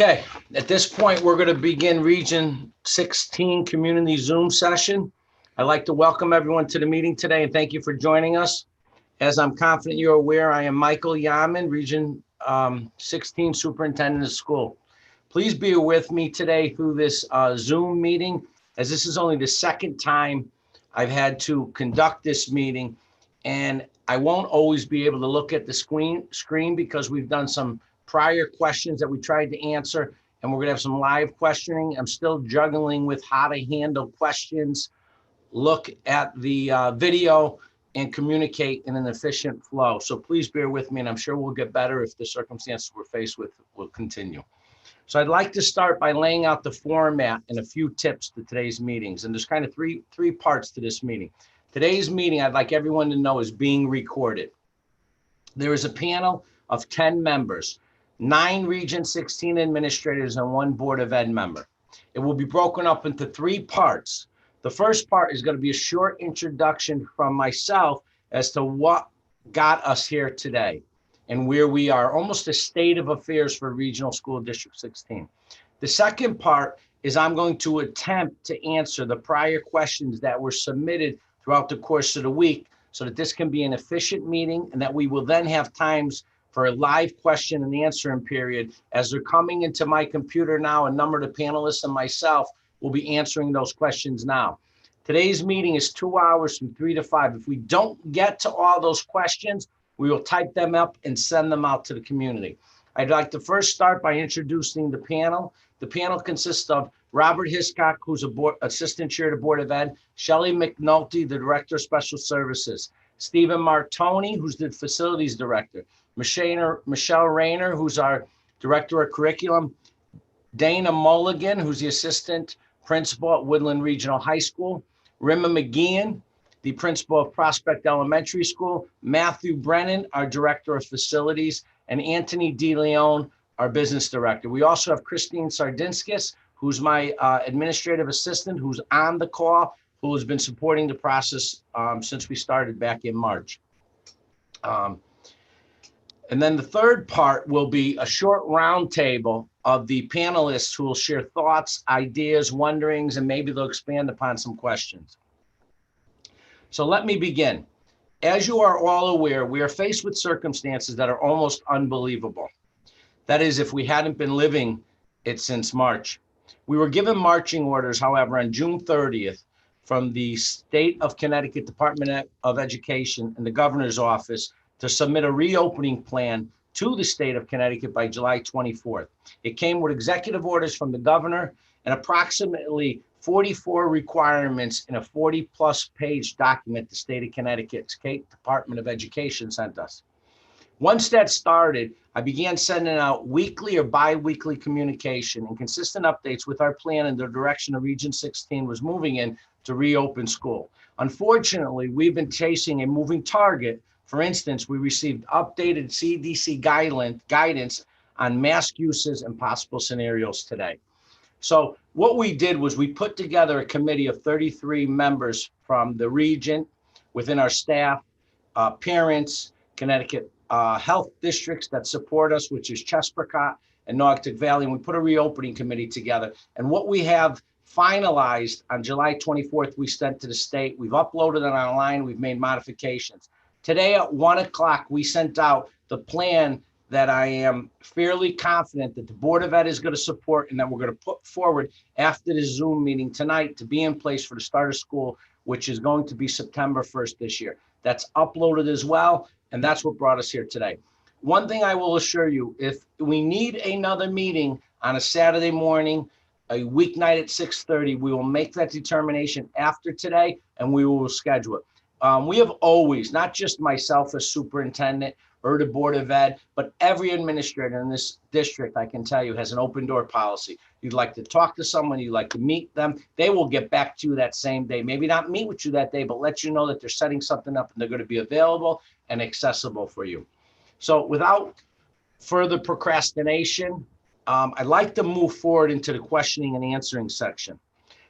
Okay, at this point, we're going to begin Region 16 Community Zoom session. I'd like to welcome everyone to the meeting today and thank you for joining us. As I'm confident you're aware, I am Michael Yaman, Region 16 Superintendent of School. Please be with me today through this Zoom meeting, as this is only the second time I've had to conduct this meeting, and I won't always be able to look at the screen because we've done some prior questions that we tried to answer, and we're gonna have some live questioning. I'm still juggling with how to handle questions, look at the video, and communicate in an efficient flow. So please bear with me, and I'm sure we'll get better if the circumstances we're faced with will continue. So I'd like to start by laying out the format and a few tips to today's meetings. And there's kind of three parts to this meeting. Today's meeting, I'd like everyone to know, is being recorded. There is a panel of 10 members, 9 Region 16 administrators and 1 Board of Ed member. It will be broken up into 3 parts. The first part is going to be a short introduction from myself as to what got us here today and where we are, almost a state of affairs for Regional School District 16. The second part is I'm going to attempt to answer the prior questions that were submitted throughout the course of the week so that this can be an efficient meeting and that we will then have times for a live question and answering period. As they're coming into my computer now, a number of the panelists and myself will be answering those questions now. Today's meeting is 2 hours from 3 to 5. If we don't get to all those questions, we will type them up and send them out to the community. I'd like to first start by introducing the panel. The panel consists of Robert Hiscock, who's Assistant Chair of the Board of Ed, Shelley McNulty, the Director of Special Services, Stephen Martoni, who's the Facilities Director, Michelle Rayner, who's our Director of Curriculum, Dana Mulligan, who's the Assistant Principal at Woodland Regional High School, Rima McGeehan, the Principal of Prospect Elementary School, Matthew Brennan, our Director of Facilities, and Anthony DeLeon, our Business Director. We also have Christine Sardinskis, who's my administrative assistant, who's on the call, who has been supporting the process since we started back in March. And then the third part will be a short roundtable of the panelists who will share thoughts, ideas, wonderings, and maybe they'll expand upon some questions. So let me begin. As you are all aware, we are faced with circumstances that are almost unbelievable. That is, if we hadn't been living it since March. We were given marching orders, however, on June 30th from the State of Connecticut Department of Education and the Governor's Office to submit a reopening plan to the State of Connecticut by July 24th. It came with executive orders from the governor and approximately 44 requirements in a 40-plus page document the State of Connecticut's Department of Education sent us. Once that started, I began sending out weekly or bi-weekly communication and consistent updates with our plan and the direction of Region 16 was moving in to reopen school. Unfortunately, we've been chasing a moving target. For instance, we received updated CDC guidance on mask uses and possible scenarios today. So what we did was we put together a committee of 33 members from the region within our staff, parents, Connecticut health districts that support us, which is Chesapeake and Naugatuck Valley. And we put a reopening committee together. And what we have finalized on July 24th, we sent to the state. We've uploaded it online. We've made modifications. Today at 1 o'clock, we sent out the plan that I am fairly confident that the Board of Ed is going to support and that we're going to put forward after the Zoom meeting tonight to be in place for the start of school, which is going to be September 1st this year. That's uploaded as well, and that's what brought us here today. One thing I will assure you, if we need another meeting on a Saturday morning, a weeknight at 6:30, we will make that determination after today, and we will schedule it. We have always, not just myself as superintendent or the Board of Ed, but every administrator in this district, I can tell you, has an open door policy. You'd like to talk to someone, you'd like to meet them, they will get back to you that same day. Maybe not meet with you that day, but let you know that they're setting something up and they're going to be available and accessible for you. So without further procrastination, I'd like to move forward into the questioning and answering section.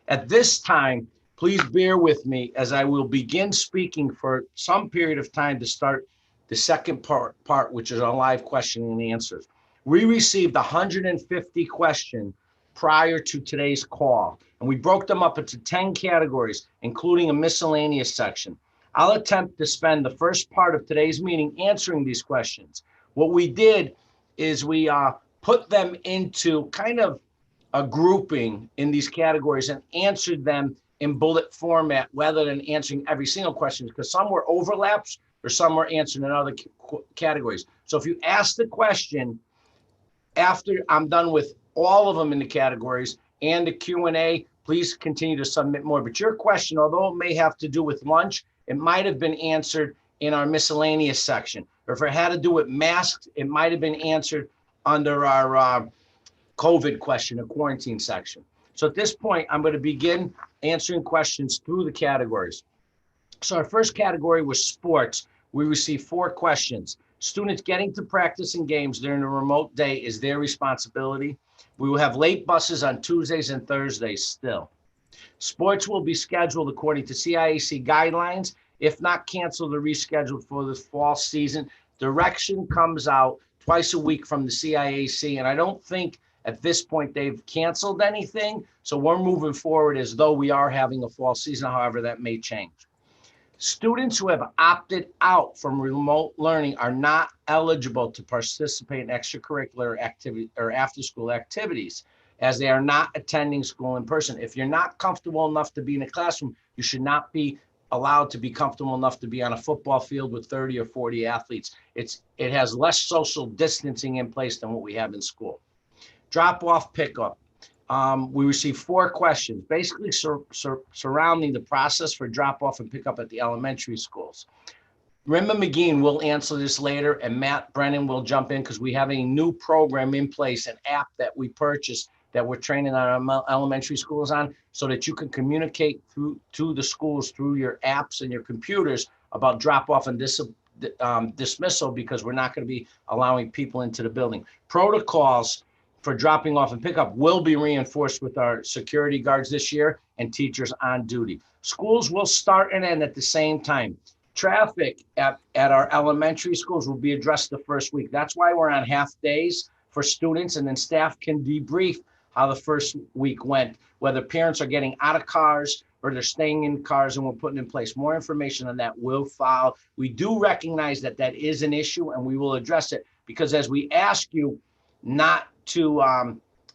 At this time, please bear with me as I will begin speaking for some period of time to start the second part, which is our live questioning and answers. We received 150 questions prior to today's call, and we broke them up into 10 categories, including a miscellaneous section. I'll attempt to spend the first part of today's meeting answering these questions. What we did is we put them into kind of a grouping in these categories and answered them in bullet format rather than answering every single question, because some were overlaps or some were answered in other categories. So if you ask the question after I'm done with all of them in the categories and the Q&A, please continue to submit more. But your question, although it may have to do with lunch, it might have been answered in our miscellaneous section. Or if it had to do with masks, it might have been answered under our COVID question or quarantine section. So at this point, I'm going to begin answering questions through the categories. So our first category was sports. We received 4 questions. Students getting to practice and games during a remote day is their responsibility. We will have late buses on Tuesdays and Thursdays still. Sports will be scheduled according to CIAC guidelines. If not canceled or rescheduled for the fall season, direction comes out twice a week from the CIAC. And I don't think at this point they've canceled anything. So we're moving forward as though we are having a fall season. However, that may change. Students who have opted out from remote learning are not eligible to participate in extracurricular activity or after-school activities, as they are not attending school in person. If you're not comfortable enough to be in a classroom, you should not be allowed to be comfortable enough to be on a football field with 30 or 40 athletes. It has less social distancing in place than what we have in school. Drop-off pickup. We received 4 questions, basically surrounding the process for drop-off and pickup at the elementary schools. Rimba McGee will answer this later, and Matt Brennan will jump in because we have a new program in place, an app that we purchased that we're training our elementary schools on, so that you can communicate to the schools through your apps and your computers about drop-off and dismissal, because we're not going to be allowing people into the building. Protocols for dropping off and pickup will be reinforced with our security guards this year and teachers on duty. Schools will start and end at the same time. Traffic at our elementary schools will be addressed the first week. That's why we're on half days for students, and then staff can debrief how the first week went, whether parents are getting out of cars or they're staying in cars, and we're putting in place more information on that will follow. We do recognize that that is an issue, and we will address it, because as we ask you not to,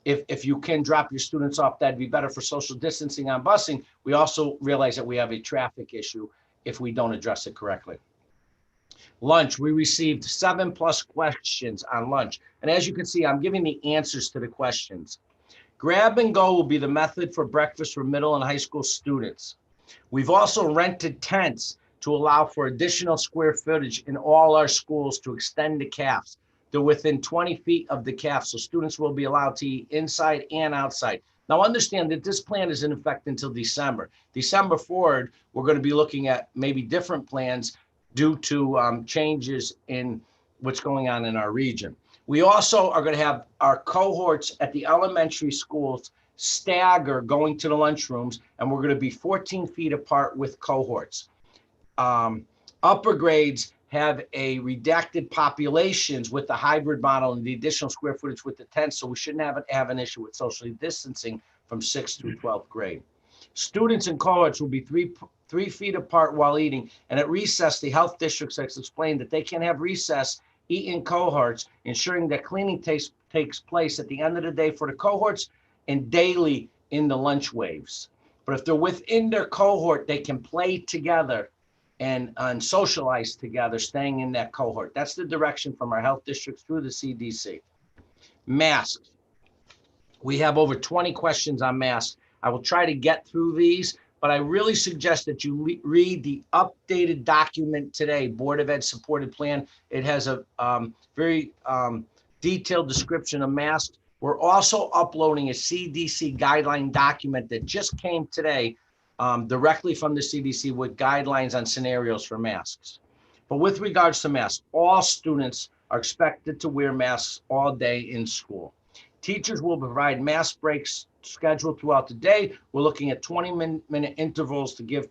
if you can drop your students off, that'd be better for social distancing on busing. We also realize that we have a traffic issue if we don't address it correctly. Lunch, we received 7+ questions on lunch. And as you can see, I'm giving the answers to the questions. Grab and go will be the method for breakfast for middle and high school students. We've also rented tents to allow for additional square footage in all our schools to extend the CAFs. They're within 20 feet of the CAF, so students will be allowed to eat inside and outside. Now understand that this plan is in effect until December. December forward, we're going to be looking at maybe different plans due to changes in what's going on in our region. We also are going to have our cohorts at the elementary schools stagger going to the lunchrooms, and we're going to be 14 feet apart with cohorts. Upper grades have a redacted populations with the hybrid model and the additional square footage with the tents, so we shouldn't have an issue with socially distancing from 6th through 12th grade. Students in cohorts will be three feet apart while eating, and at recess, the health districts has explained that they can have recess, eat in cohorts, ensuring that cleaning takes place at the end of the day for the cohorts and daily in the lunch waves. But if they're within their cohort, they can play together and socialize together, staying in that cohort. That's the direction from our health districts through the CDC. Masks. We have over 20 questions on masks. I will try to get through these, but I really suggest that you read the updated document today, Board of Ed supported plan. It has a very detailed description of masks. We're also uploading a CDC guideline document that just came today directly from the CDC with guidelines on scenarios for masks. But with regards to masks, all students are expected to wear masks all day in school. Teachers will provide mask breaks scheduled throughout the day. We're looking at 20-minute intervals to give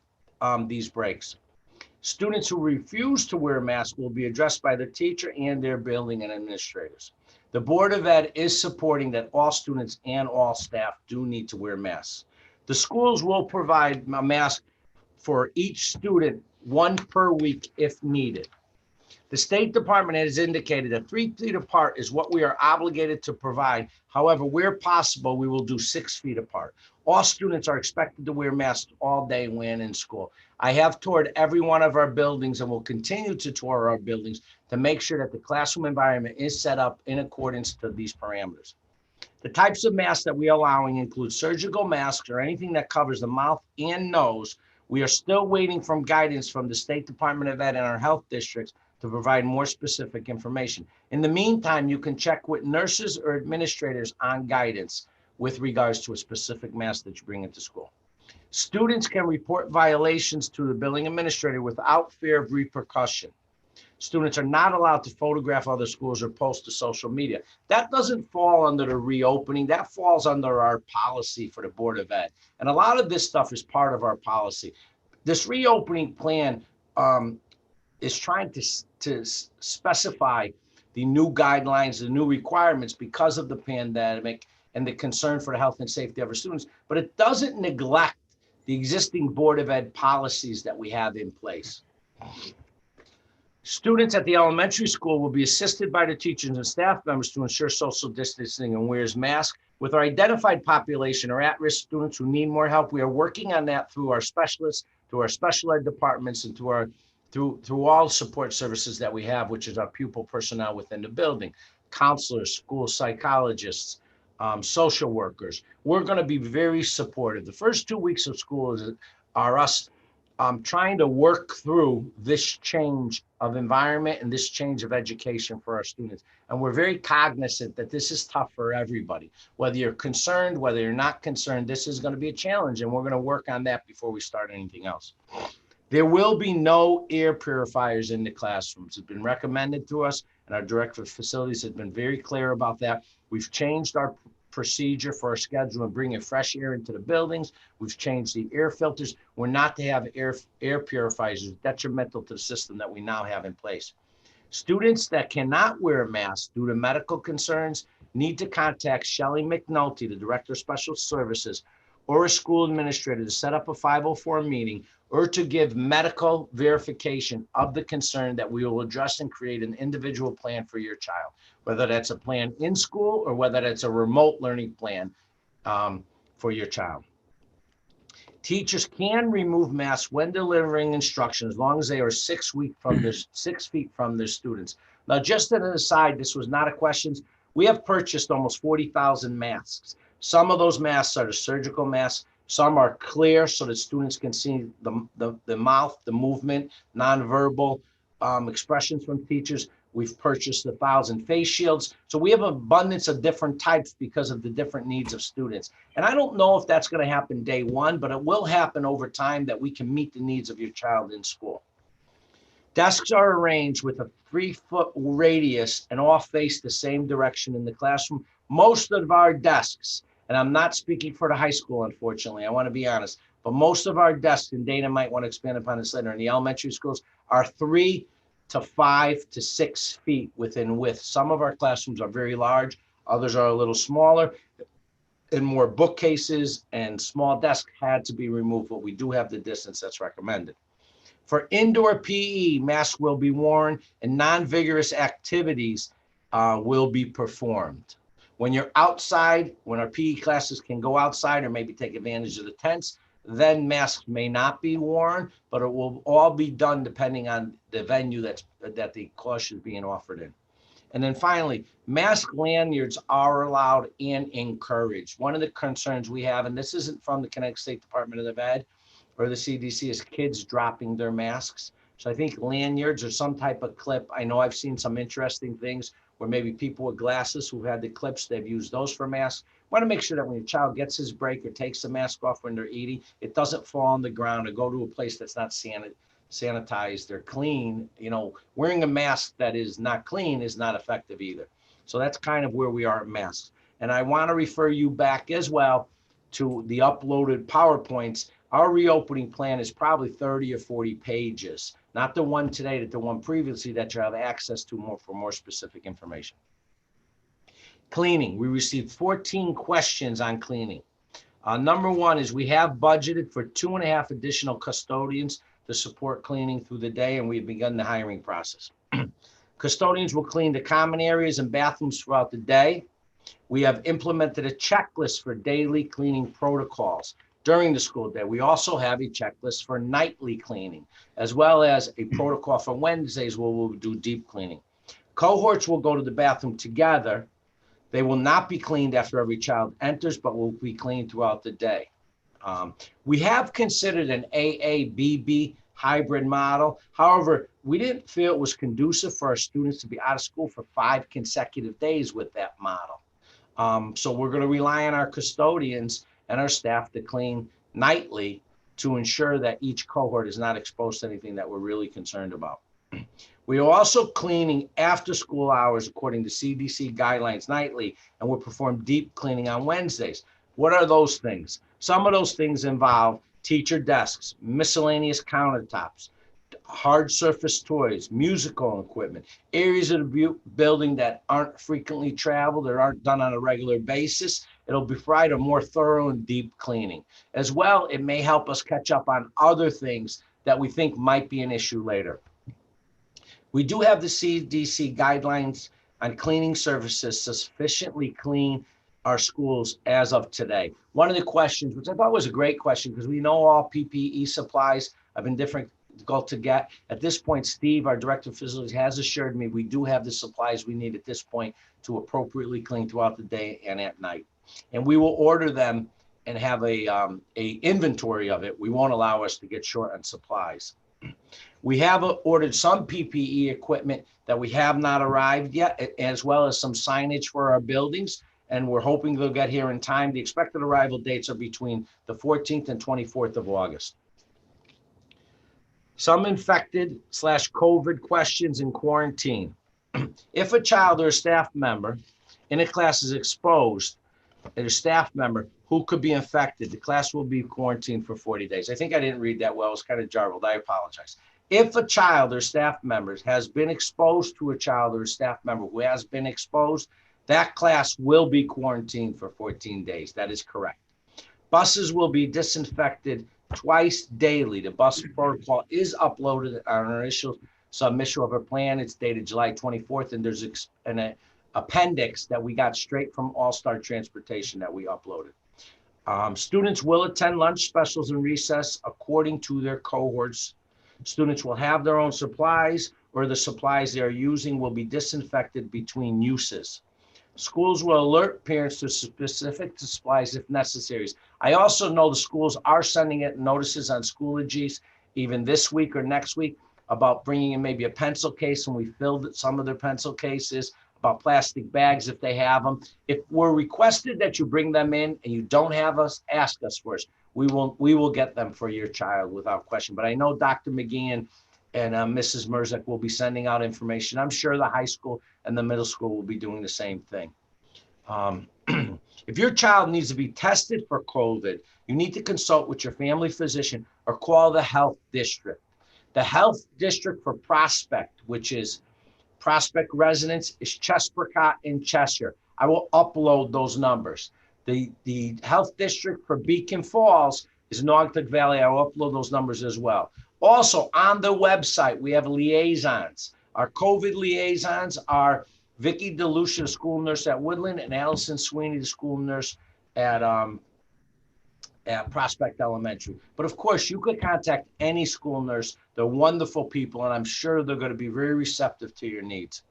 these breaks. Students who refuse to wear a mask will be addressed by the teacher and their building and administrators. The Board of Ed is supporting that all students and all staff do need to wear masks. The schools will provide a mask for each student, one per week if needed. The State Department has indicated that 3 feet apart is what we are obligated to provide. However, where possible, we will do 6 feet apart. All students are expected to wear masks all day when in school. I have toured every one of our buildings and will continue to tour our buildings to make sure that the classroom environment is set up in accordance to these parameters. The types of masks that we are allowing include surgical masks or anything that covers the mouth and nose. We are still waiting for guidance from the State Department of Ed and our health districts to provide more specific information. In the meantime, you can check with nurses or administrators on guidance with regards to a specific mask that you bring into school. Students can report violations to the building administrator without fear of repercussion. Students are not allowed to photograph other schools or post to social media. That doesn't fall under the reopening. That falls under our policy for the Board of Ed. And a lot of this stuff is part of our policy. This reopening plan is trying to specify the new guidelines, the new requirements because of the pandemic and the concern for the health and safety of our students, but it doesn't neglect the existing Board of Ed policies that we have in place. Students at the elementary school will be assisted by the teachers and staff members to ensure social distancing and wears masks. With our identified population or at-risk students who need more help, we are working on that through our specialists, through our special ed departments, and through all support services that we have, which is our pupil personnel within the building, counselors, school psychologists, social workers. We're going to be very supportive. The first 2 weeks of school are us trying to work through this change of environment and this change of education for our students. And we're very cognizant that this is tough for everybody. Whether you're concerned, whether you're not concerned, this is going to be a challenge, and we're going to work on that before we start anything else. There will be no air purifiers in the classrooms. It's been recommended to us, and our director of facilities has been very clear about that. We've changed our procedure for our schedule and bringing fresh air into the buildings. We've changed the air filters. We're not to have air purifiers. It's detrimental to the system that we now have in place. Students that cannot wear a mask due to medical concerns need to contact Shelley McNulty, the Director of Special Services, or a school administrator to set up a 504 meeting or to give medical verification of the concern that we will address and create an individual plan for your child, whether that's a plan in school or whether that's a remote learning plan for your child. Teachers can remove masks when delivering instruction as long as they are 6 feet from their students. Now, just as an aside, this was not a question. We have purchased almost 40,000 masks. Some of those masks are the surgical masks. Some are clear so that students can see the mouth, the movement, nonverbal expressions from teachers. We've purchased 1,000 face shields. So we have an abundance of different types because of the different needs of students. And I don't know if that's going to happen day one, but it will happen over time that we can meet the needs of your child in school. Desks are arranged with a 3-foot radius and all face the same direction in the classroom. Most of our desks, and I'm not speaking for the high school, unfortunately, I want to be honest, but most of our desks, and Dana might want to expand upon this later, in the elementary schools are 3 to 5 to 6 feet within width. Some of our classrooms are very large, others are a little smaller, and more bookcases and small desks had to be removed, but we do have the distance that's recommended. For indoor PE, masks will be worn and non-vigorous activities will be performed. When you're outside, when our PE classes can go outside or maybe take advantage of the tents, then masks may not be worn, but it will all be done depending on the venue that the course is being offered in. And then finally, mask lanyards are allowed and encouraged. One of the concerns we have, and this isn't from the Connecticut State Department of Ed or the CDC, is kids dropping their masks. So I think lanyards or some type of clip. I know I've seen some interesting things where maybe people with glasses who've had the clips, they've used those for masks. Want to make sure that when your child gets his break or takes the mask off when they're eating, it doesn't fall on the ground or go to a place that's not sanitized or clean. You know, wearing a mask that is not clean is not effective either. So that's kind of where we are at masks. And I want to refer you back as well to the uploaded PowerPoints. Our reopening plan is probably 30 or 40 pages, not the one today, but the one previously that you have access to more for more specific information. Cleaning, we received 14 questions on cleaning. Number one is we have budgeted for 2.5 additional custodians to support cleaning through the day, and we've begun the hiring process. Custodians will clean the common areas and bathrooms throughout the day. We have implemented a checklist for daily cleaning protocols during the school day. We also have a checklist for nightly cleaning, as well as a protocol for Wednesdays where we'll do deep cleaning. Cohorts will go to the bathroom together. They will not be cleaned after every child enters, but will be cleaned throughout the day. We have considered an AABB hybrid model. However, we didn't feel it was conducive for our students to be out of school for 5 consecutive days with that model. So we're going to rely on our custodians and our staff to clean nightly to ensure that each cohort is not exposed to anything that we're really concerned about. We are also cleaning after school hours according to CDC guidelines nightly, and we'll perform deep cleaning on Wednesdays. What are those things? Some of those things involve teacher desks, miscellaneous countertops, hard surface toys, musical equipment, areas of the building that aren't frequently traveled or aren't done on a regular basis. It'll provide a more thorough and deep cleaning. As well, it may help us catch up on other things that we think might be an issue later. We do have the CDC guidelines on cleaning services sufficiently clean our schools as of today. One of the questions, which I thought was a great question, because we know all PPE supplies have been difficult to get. At this point, Steve, our director of facilities, has assured me we do have the supplies we need at this point to appropriately clean throughout the day and at night. And we will order them and have a inventory of it. We won't allow us to get short on supplies. We have ordered some PPE equipment that we have not arrived yet, as well as some signage for our buildings, and we're hoping they'll get here in time. The expected arrival dates are between the 14th and 24th of August. Some infected/COVID questions in quarantine. If a child or a staff member in a class is exposed, and a staff member who could be infected, the class will be quarantined for 40 days. I think I didn't read that well. It was kind of jarbled. I apologize. If a child or staff member has been exposed to a child or a staff member who has been exposed, that class will be quarantined for 14 days. That is correct. Buses will be disinfected twice daily. The bus protocol is uploaded on our initial submission of a plan. It's dated July 24th, and there's an appendix that we got straight from All Star Transportation that we uploaded. Students will attend lunch specials and recess according to their cohorts. Students will have their own supplies, or the supplies they are using will be disinfected between uses. Schools will alert parents to specific supplies if necessary. I also know the schools are sending it notices on Schoologies, even this week or next week, about bringing in maybe a pencil case, and we filled some of their pencil cases, about plastic bags if they have them. If we're requested that you bring them in and you don't have us, ask us first. We will get them for your child without question. But I know Dr. McGeehan and Mrs. Merzak will be sending out information. I'm sure the high school and the middle school will be doing the same thing. If your child needs to be tested for COVID, you need to consult with your family physician or call the health district. The health district for Prospect, which is Prospect residents, is Chesprocott in Cheshire. I will upload those numbers. The health district for Beacon Falls is Naugatuck Valley. I will upload those numbers as well. Also, on the website, we have liaisons. Our COVID liaisons are Vicki DeLucia, the school nurse at Woodland, and Allison Sweeney, the school nurse at Prospect Elementary. But of course, you could contact any school nurse. They're wonderful people, and I'm sure they're going to be very receptive to your needs.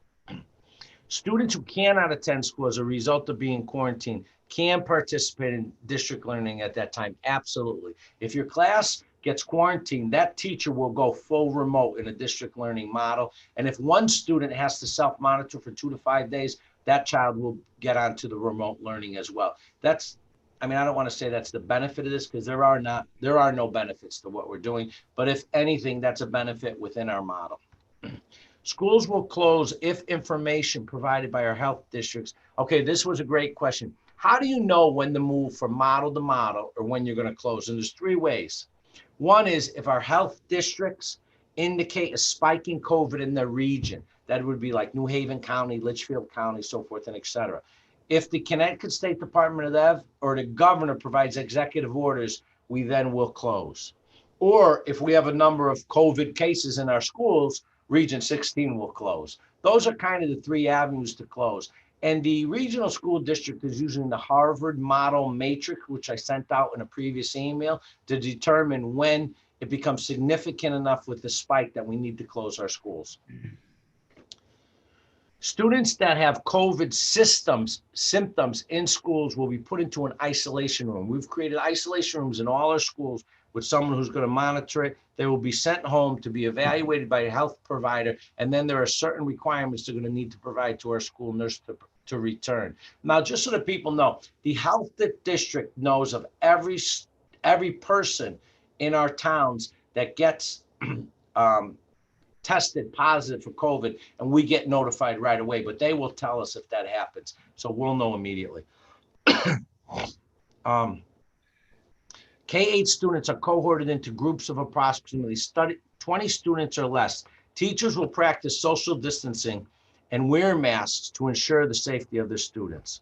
Students who cannot attend school as a result of being quarantined can participate in district learning at that time. Absolutely. If your class gets quarantined, that teacher will go full remote in a district learning model. And if one student has to self-monitor for 2 to 5 days, that child will get onto the remote learning as well. I don't want to say that's the benefit of this, because there are no benefits to what we're doing. But if anything, that's a benefit within our model. Schools will close if information provided by our health districts. Okay, this was a great question. How do you know when to move from model to model or when you're going to close? And there's 3 ways. One is if our health districts indicate a spike in COVID in their region. That would be like New Haven County, Litchfield County, so forth and et cetera. If the Connecticut State Department of Ed or the governor provides executive orders, we then will close. Or if we have a number of COVID cases in our schools, Region 16 will close. Those are kind of the three avenues to close. And the regional school district is using the Harvard model matrix, which I sent out in a previous email, to determine when it becomes significant enough with the spike that we need to close our schools. Students that have COVID symptoms in schools will be put into an isolation room. We've created isolation rooms in all our schools with someone who's going to monitor it. They will be sent home to be evaluated by a health provider. And then there are certain requirements they're going to need to provide to our school nurse to return. Now, just so that people know, the health district knows of every person in our towns that gets tested positive for COVID, and we get notified right away, but they will tell us if that happens. So we'll know immediately. K-8 students are cohorted into groups of approximately 20 students or less. Teachers will practice social distancing and wear masks to ensure the safety of their students.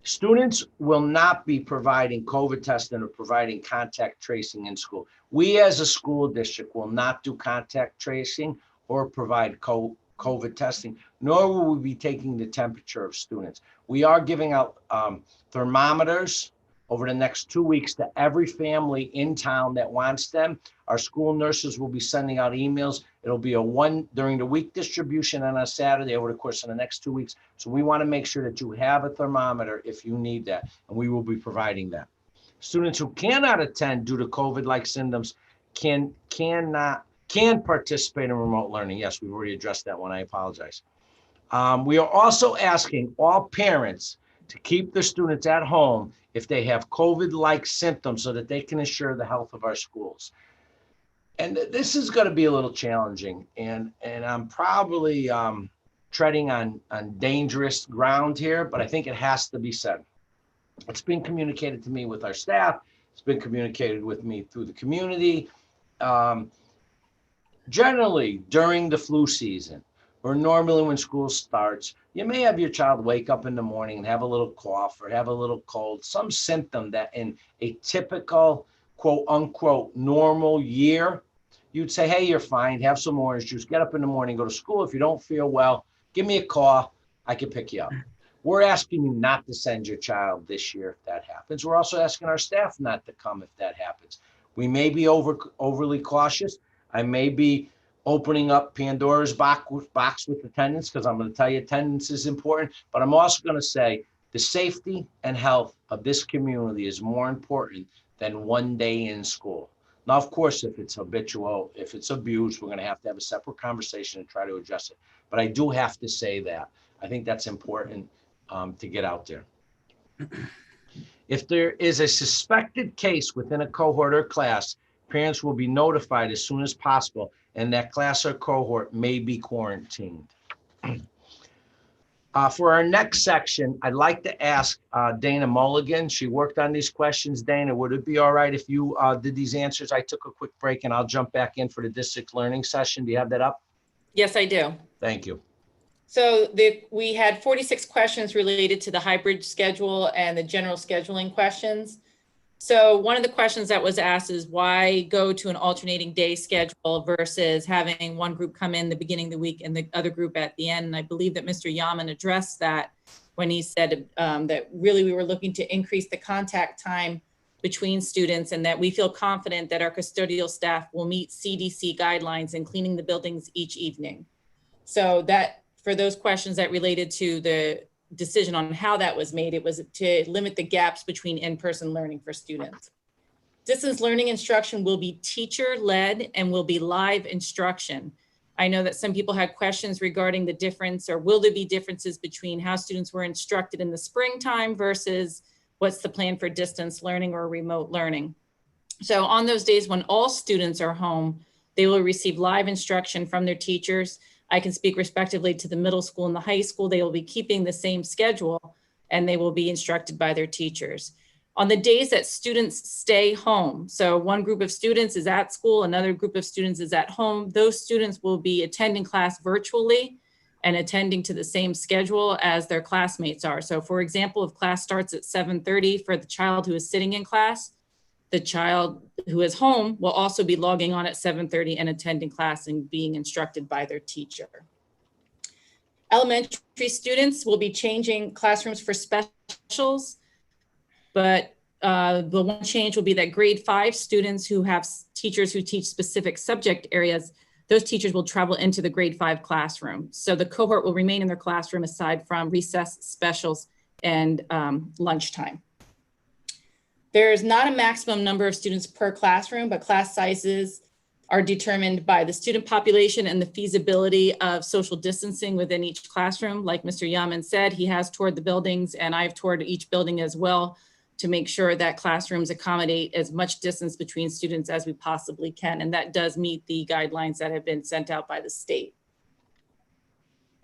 Students will not be providing COVID testing or providing contact tracing in school. We as a school district will not do contact tracing or provide COVID testing, nor will we be taking the temperature of students. We are giving out thermometers over the next 2 weeks to every family in town that wants them. Our school nurses will be sending out emails. It'll be a one during the week distribution on a Saturday over the course of the next 2 weeks. So we want to make sure that you have a thermometer if you need that, and we will be providing that. Students who cannot attend due to COVID-like symptoms can participate in remote learning. Yes, we've already addressed that one. I apologize. We are also asking all parents to keep their students at home if they have COVID-like symptoms so that they can ensure the health of our schools. And this is going to be a little challenging, and I'm probably treading on dangerous ground here, but I think it has to be said. It's been communicated to me with our staff. It's been communicated with me through the community. Generally, during the flu season, or normally when school starts, you may have your child wake up in the morning and have a little cough or have a little cold, some symptom that in a typical quote unquote normal year, you'd say, hey, you're fine, have some orange juice, get up in the morning, go to school. If you don't feel well, give me a call, I can pick you up. We're asking you not to send your child this year if that happens. We're also asking our staff not to come if that happens. We may be overly cautious. I may be opening up Pandora's box with attendance, because I'm going to tell you attendance is important, but I'm also going to say the safety and health of this community is more important than one day in school. Now, of course, if it's habitual, if it's abused, we're going to have a separate conversation and try to address it. But I do have to say that. I think that's important to get out there. If there is a suspected case within a cohort or class, parents will be notified as soon as possible, and that class or cohort may be quarantined. For our next section, I'd like to ask Dana Mulligan. She worked on these questions. Dana, would it be all right if you did these answers? I took a quick break and I'll jump back in for the district learning session. Do you have that up? Yes, I do. Thank you. So we had 46 questions related to the hybrid schedule and the general scheduling questions. So one of the questions that was asked is why go to an alternating day schedule versus having one group come in the beginning of the week and the other group at the end. And I believe that Mr. Yaman addressed that when he said that really we were looking to increase the contact time between students, and that we feel confident that our custodial staff will meet CDC guidelines in cleaning the buildings each evening. So that for those questions that related to the decision on how that was made, it was to limit the gaps between in-person learning for students. Distance learning instruction will be teacher-led and will be live instruction. I know that some people had questions regarding the difference, or will there be differences between how students were instructed in the springtime versus what's the plan for distance learning or remote learning. So on those days when all students are home, they will receive live instruction from their teachers. I can speak respectively to the middle school and the high school. They will be keeping the same schedule and they will be instructed by their teachers. On the days that students stay home, so one group of students is at school, another group of students is at home, those students will be attending class virtually, and attending to the same schedule as their classmates are. So for example, if class starts at 7:30 for the child who is sitting in class, the child who is home will also be logging on at 7:30 and attending class and being instructed by their teacher. Elementary students will be changing classrooms for specials, but the one change will be that grade 5 students who have teachers who teach specific subject areas, those teachers will travel into the grade 5 classroom. So the cohort will remain in their classroom aside from recess, specials, and lunchtime. There is not a maximum number of students per classroom, but class sizes are determined by the student population and the feasibility of social distancing within each classroom. Like Mr. Yaman said, he has toured the buildings, and I've toured each building as well to make sure that classrooms accommodate as much distance between students as we possibly can. And that does meet the guidelines that have been sent out by the state.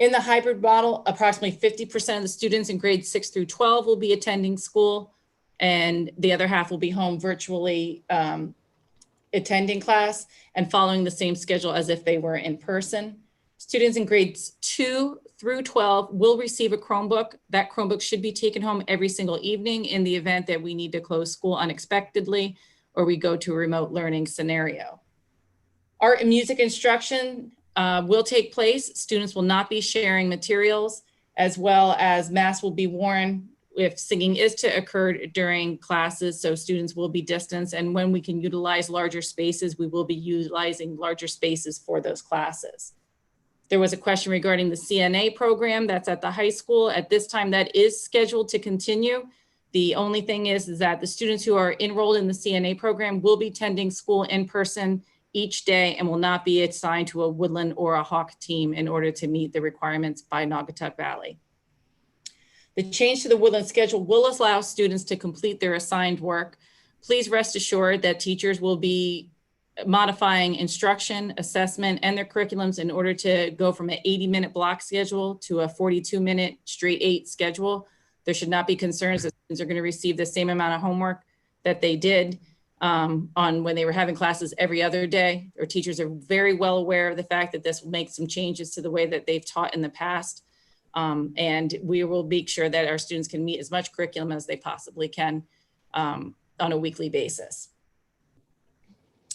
In the hybrid model, approximately 50% of the students in grades 6 through 12 will be attending school, and the other half will be home virtually attending class and following the same schedule as if they were in person. Students in grades 2 through 12 will receive a Chromebook. That Chromebook should be taken home every single evening in the event that we need to close school unexpectedly or we go to a remote learning scenario. Art and music instruction will take place. Students will not be sharing materials, as well as masks will be worn if singing is to occur during classes, so students will be distanced. And when we can utilize larger spaces, we will be utilizing larger spaces for those classes. There was a question regarding the CNA program that's at the high school. At this time, that is scheduled to continue. The only thing is that the students who are enrolled in the CNA program will be attending school in person each day and will not be assigned to a Woodland or a Hawk team in order to meet the requirements by Naugatuck Valley. The change to the Woodland schedule will allow students to complete their assigned work. Please rest assured that teachers will be modifying instruction, assessment, and their curriculums in order to go from an 80-minute block schedule to a 42-minute straight 8 schedule. There should not be concerns that students are going to receive the same amount of homework that they did on when they were having classes every other day. Our teachers are very well aware of the fact that this will make some changes to the way that they've taught in the past. And we will make sure that our students can meet as much curriculum as they possibly can on a weekly basis.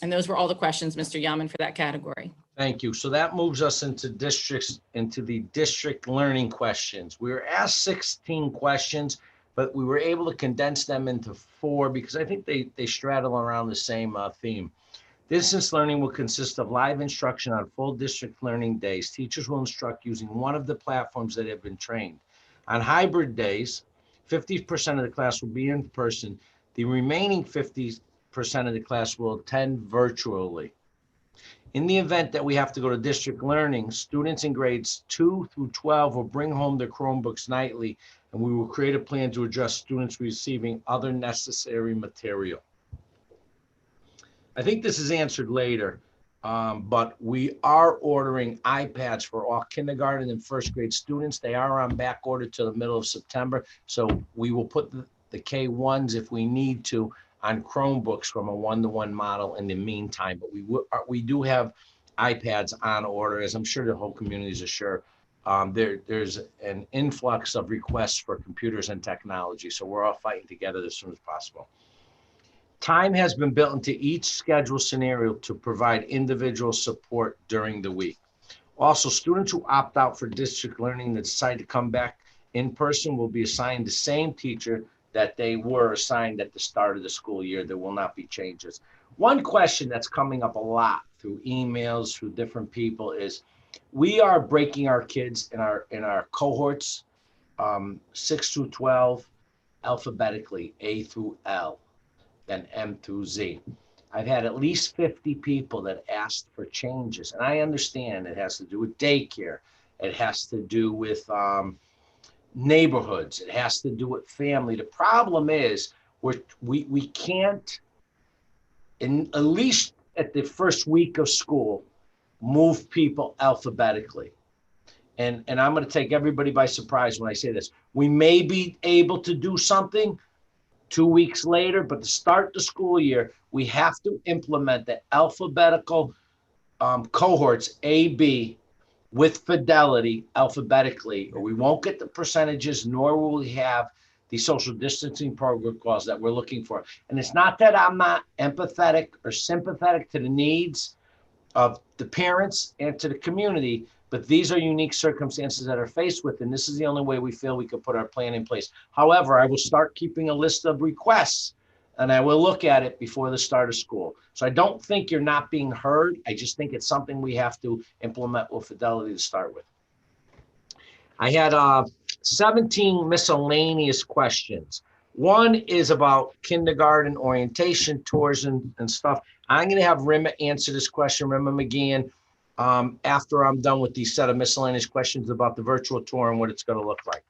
And those were all the questions, Mr. Yaman, for that category. Thank you. So that moves us into the district learning questions. We were asked 16 questions, but we were able to condense them into 4 because I think they straddle around the same theme. Distance learning will consist of live instruction on full district learning days. Teachers will instruct using one of the platforms that have been trained. On hybrid days, 50% of the class will be in person. The remaining 50% of the class will attend virtually. In the event that we have to go to district learning, students in grades 2 through 12 will bring home their Chromebooks nightly, and we will create a plan to adjust students receiving other necessary material. I think this is answered later, but we are ordering iPads for all kindergarten and first grade students. They are on back order till the middle of September. So we will put the K1s if we need to on Chromebooks from a 1-to-1 model in the meantime. But we do have iPads on order, as I'm sure the whole community is sure. There's an influx of requests for computers and technology. So we're all fighting together as soon as possible. Time has been built into each schedule scenario to provide individual support during the week. Also, students who opt out for district learning that decide to come back in person will be assigned the same teacher that they were assigned at the start of the school year. There will not be changes. One question that's coming up a lot through emails, through different people is, we are breaking our kids in our cohorts, 6 through 12, alphabetically, A through L. Then M through Z. I've had at least 50 people that asked for changes, and I understand it has to do with daycare. It has to do with neighborhoods. It has to do with family. The problem is we can't, at least at the first week of school, move people alphabetically. And I'm going to take everybody by surprise when I say this. We may be able to do something 2 weeks later, but to start the school year, we have to implement the alphabetical cohorts A, B, with fidelity alphabetically, or we won't get the percentages, nor will we have the social distancing protocols that we're looking for. And it's not that I'm not empathetic or sympathetic to the needs of the parents and to the community, but these are unique circumstances that are faced with, and this is the only way we feel we could put our plan in place. However, I will start keeping a list of requests, and I will look at it before the start of school. So I don't think you're not being heard. I just think it's something we have to implement with fidelity to start with. I had 17 miscellaneous questions. One is about kindergarten orientation tours and stuff. I'm going to have Rima answer this question, Rima McGeehan, after I'm done with these set of miscellaneous questions about the virtual tour and what it's going to look like.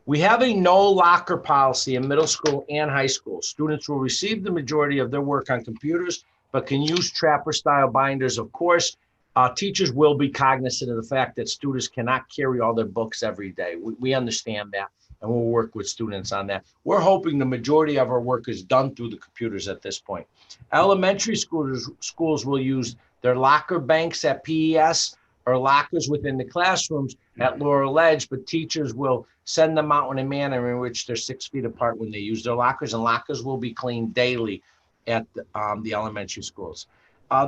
We have a no locker policy in middle school and high school. Students will receive the majority of their work on computers, but can use Trapper style binders, of course. Teachers will be cognizant of the fact that students cannot carry all their books every day. We understand that, and we'll work with students on that. We're hoping the majority of our work is done through the computers at this point. Elementary schools will use their locker banks at PES or lockers within the classrooms at Laurel Edge, but teachers will send them out in a manner in which they're 6 feet apart when they use their lockers, and lockers will be cleaned daily at the elementary schools.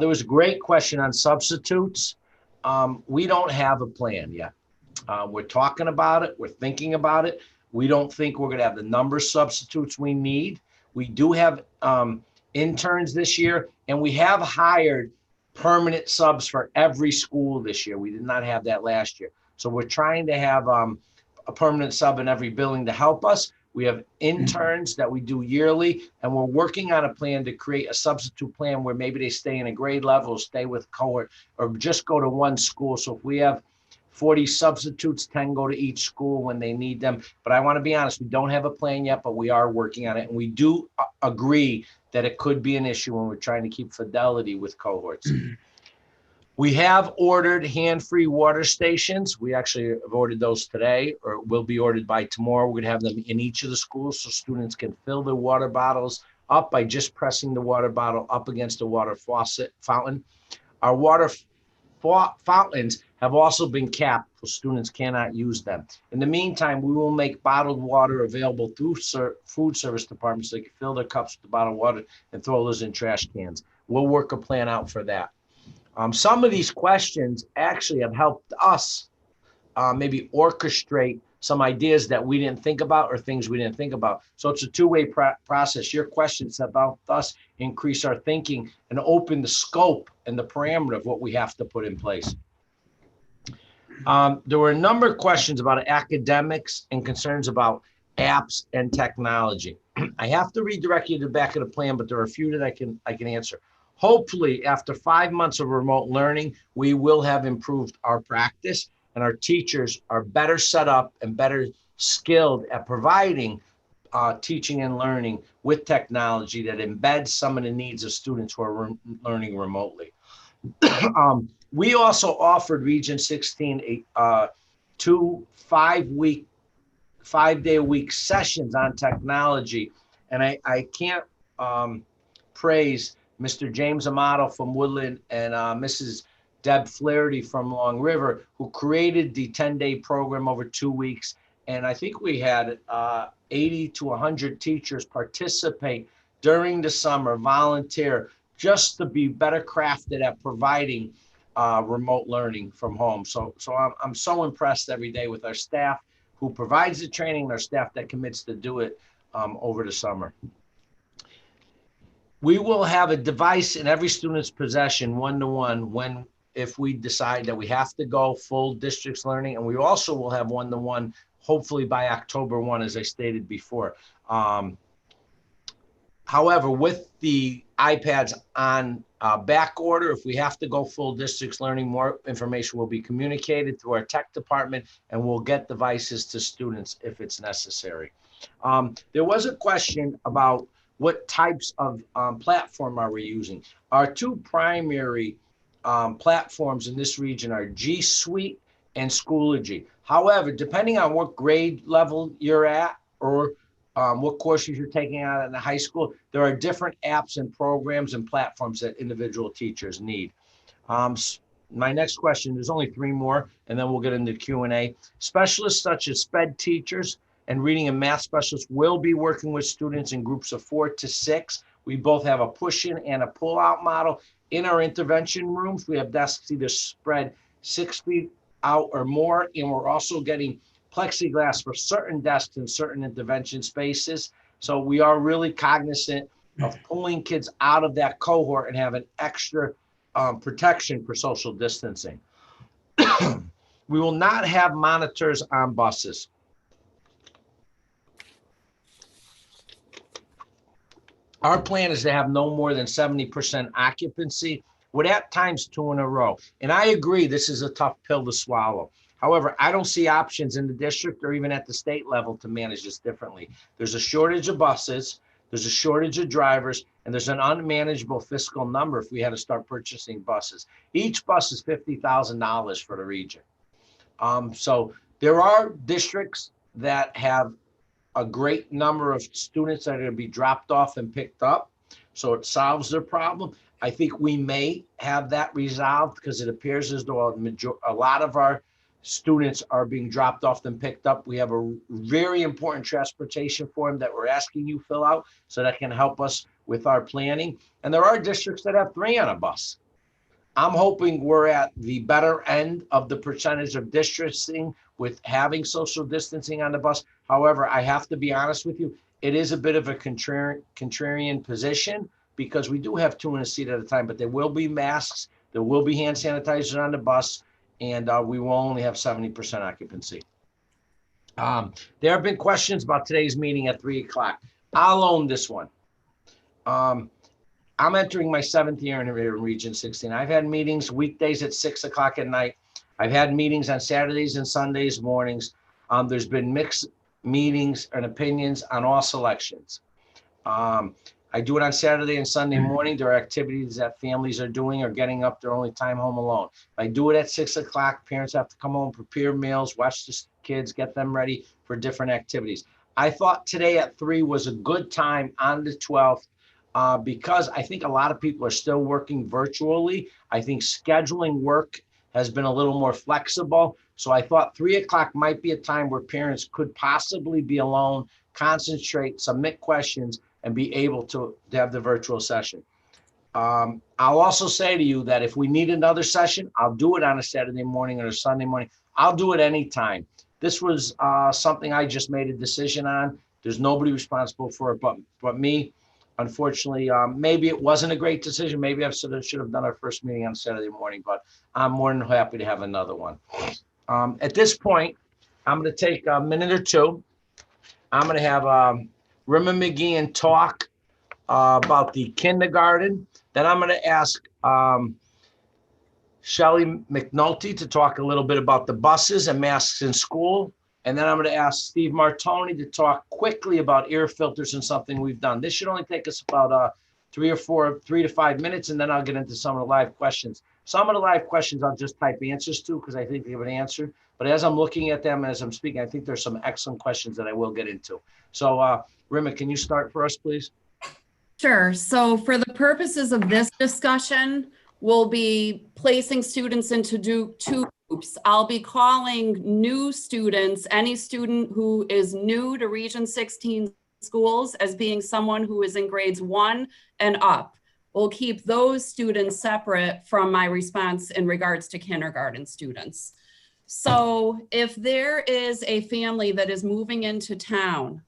There was a great question on substitutes. We don't have a plan yet. We're talking about it. We're thinking about it. We don't think we're going to have the number of substitutes we need. We do have interns this year, and we have hired permanent subs for every school this year. We did not have that last year. So we're trying to have a permanent sub in every building to help us. We have interns that we do yearly, and we're working on a plan to create a substitute plan where maybe they stay in a grade level, stay with cohort, or just go to one school. So if we have 40 substitutes, 10 go to each school when they need them. But I want to be honest, we don't have a plan yet, but we are working on it. And we do agree that it could be an issue when we're trying to keep fidelity with cohorts. We have ordered hand-free water stations. We actually have ordered those today, or will be ordered by tomorrow. We're going to have them in each of the schools so students can fill their water bottles up by just pressing the water bottle up against the water fountain. Our water fountains have also been capped so students cannot use them. In the meantime, we will make bottled water available through food service departments so they can fill their cups with the bottled water and throw those in trash cans. We'll work a plan out for that. Some of these questions actually have helped us maybe orchestrate some ideas that we didn't think about or things we didn't think about. So it's a two-way process. Your questions have helped us increase our thinking and open the scope and the parameter of what we have to put in place. There were a number of questions about academics and concerns about apps and technology. I have to redirect you to the back of the plan, but there are a few that I can answer. Hopefully, after 5 months of remote learning, we will have improved our practice, and our teachers are better set up and better skilled at providing teaching and learning with technology that embeds some of the needs of students who are learning remotely. We also offered Region 16 2 5-day-a-week sessions on technology, and I can't praise Mr. James Amato from Woodland and Mrs. Deb Flaherty from Long River, who created the 10-day program over 2 weeks. And I think we had 80 to 100 teachers participate during the summer, volunteer, just to be better crafted at providing remote learning from home. So I'm so impressed every day with our staff who provides the training and our staff that commits to do it over the summer. We will have a device in every student's possession, one-to-one, if we decide that we have to go full districts learning, and we also will have one-to-one, hopefully by October 1, as I stated before. However, with the iPads on back order, if we have to go full districts learning, more information will be communicated through our tech department, and we'll get devices to students if it's necessary. There was a question about what types of platform are we using. Our two primary platforms in this region are G Suite and Schoology. However, depending on what grade level you're at or what courses you're taking out in the high school, there are different apps and programs and platforms that individual teachers need. My next question, there's only 3 more, and then we'll get into Q&A. Specialists such as SPED teachers and reading and math specialists will be working with students in groups of 4 to 6. We both have a push-in and a pull-out model. In our intervention rooms, we have desks either spread 6 feet out or more, and we're also getting plexiglass for certain desks in certain intervention spaces. So we are really cognizant of pulling kids out of that cohort and having extra protection for social distancing. We will not have monitors on buses. Our plan is to have no more than 70% occupancy, with at times 2 in a row. And I agree, this is a tough pill to swallow. However, I don't see options in the district or even at the state level to manage this differently. There's a shortage of buses, there's a shortage of drivers, and there's an unmanageable fiscal number if we had to start purchasing buses. Each bus is $50,000 for the region. So there are districts that have a great number of students that are going to be dropped off and picked up. So it solves their problem. I think we may have that resolved because it appears as though a lot of our students are being dropped off and picked up. We have a very important transportation form that we're asking you fill out so that can help us with our planning. And there are districts that have 3 on a bus. I'm hoping we're at the better end of the percentage of distancing with having social distancing on the bus. However, I have to be honest with you, it is a bit of a contrarian position because we do have 2 in a seat at a time, but there will be masks, there will be hand sanitizer on the bus, and we will only have 70% occupancy. There have been questions about today's meeting at 3 o'clock. I'll own this one. I'm entering my 7th year in Region 16. I've had meetings weekdays at 6 o'clock at night. I've had meetings on Saturdays and Sundays mornings. There's been mixed meetings and opinions on all selections. I do it on Saturday and Sunday morning. There are activities that families are doing or getting up their only time home alone. I do it at 6 o'clock. Parents have to come home, prepare meals, watch the kids, get them ready for different activities. I thought today at 3 was a good time on the 12th. Because I think a lot of people are still working virtually. I think scheduling work has been a little more flexible. So I thought 3 o'clock might be a time where parents could possibly be alone, concentrate, submit questions, and be able to have the virtual session. I'll also say to you that if we need another session, I'll do it on a Saturday morning or a Sunday morning. I'll do it anytime. This was something I just made a decision on. There's nobody responsible for it but me. Unfortunately, maybe it wasn't a great decision. Maybe I should have done our first meeting on Saturday morning, but I'm more than happy to have another one. At this point, I'm going to take a minute or two. I'm going to have Rima McGeehan talk about the kindergarten. Then I'm going to ask Shelley McNulty to talk a little bit about the buses and masks in school. And then I'm going to ask Steve Martoni to talk quickly about air filters and something we've done. This should only take us about 3 to 5 minutes, and then I'll get into some of the live questions. Some of the live questions I'll just type answers to because I think they have an answer. But as I'm looking at them, as I'm speaking, I think there's some excellent questions that I will get into. So Rima, can you start for us, please? Sure. So for the purposes of this discussion, we'll be placing students into two groups. I'll be calling new students, any student who is new to Region 16 schools, as being someone who is in grades 1 and up. We'll keep those students separate from my response in regards to kindergarten students. So if there is a family that is moving into town,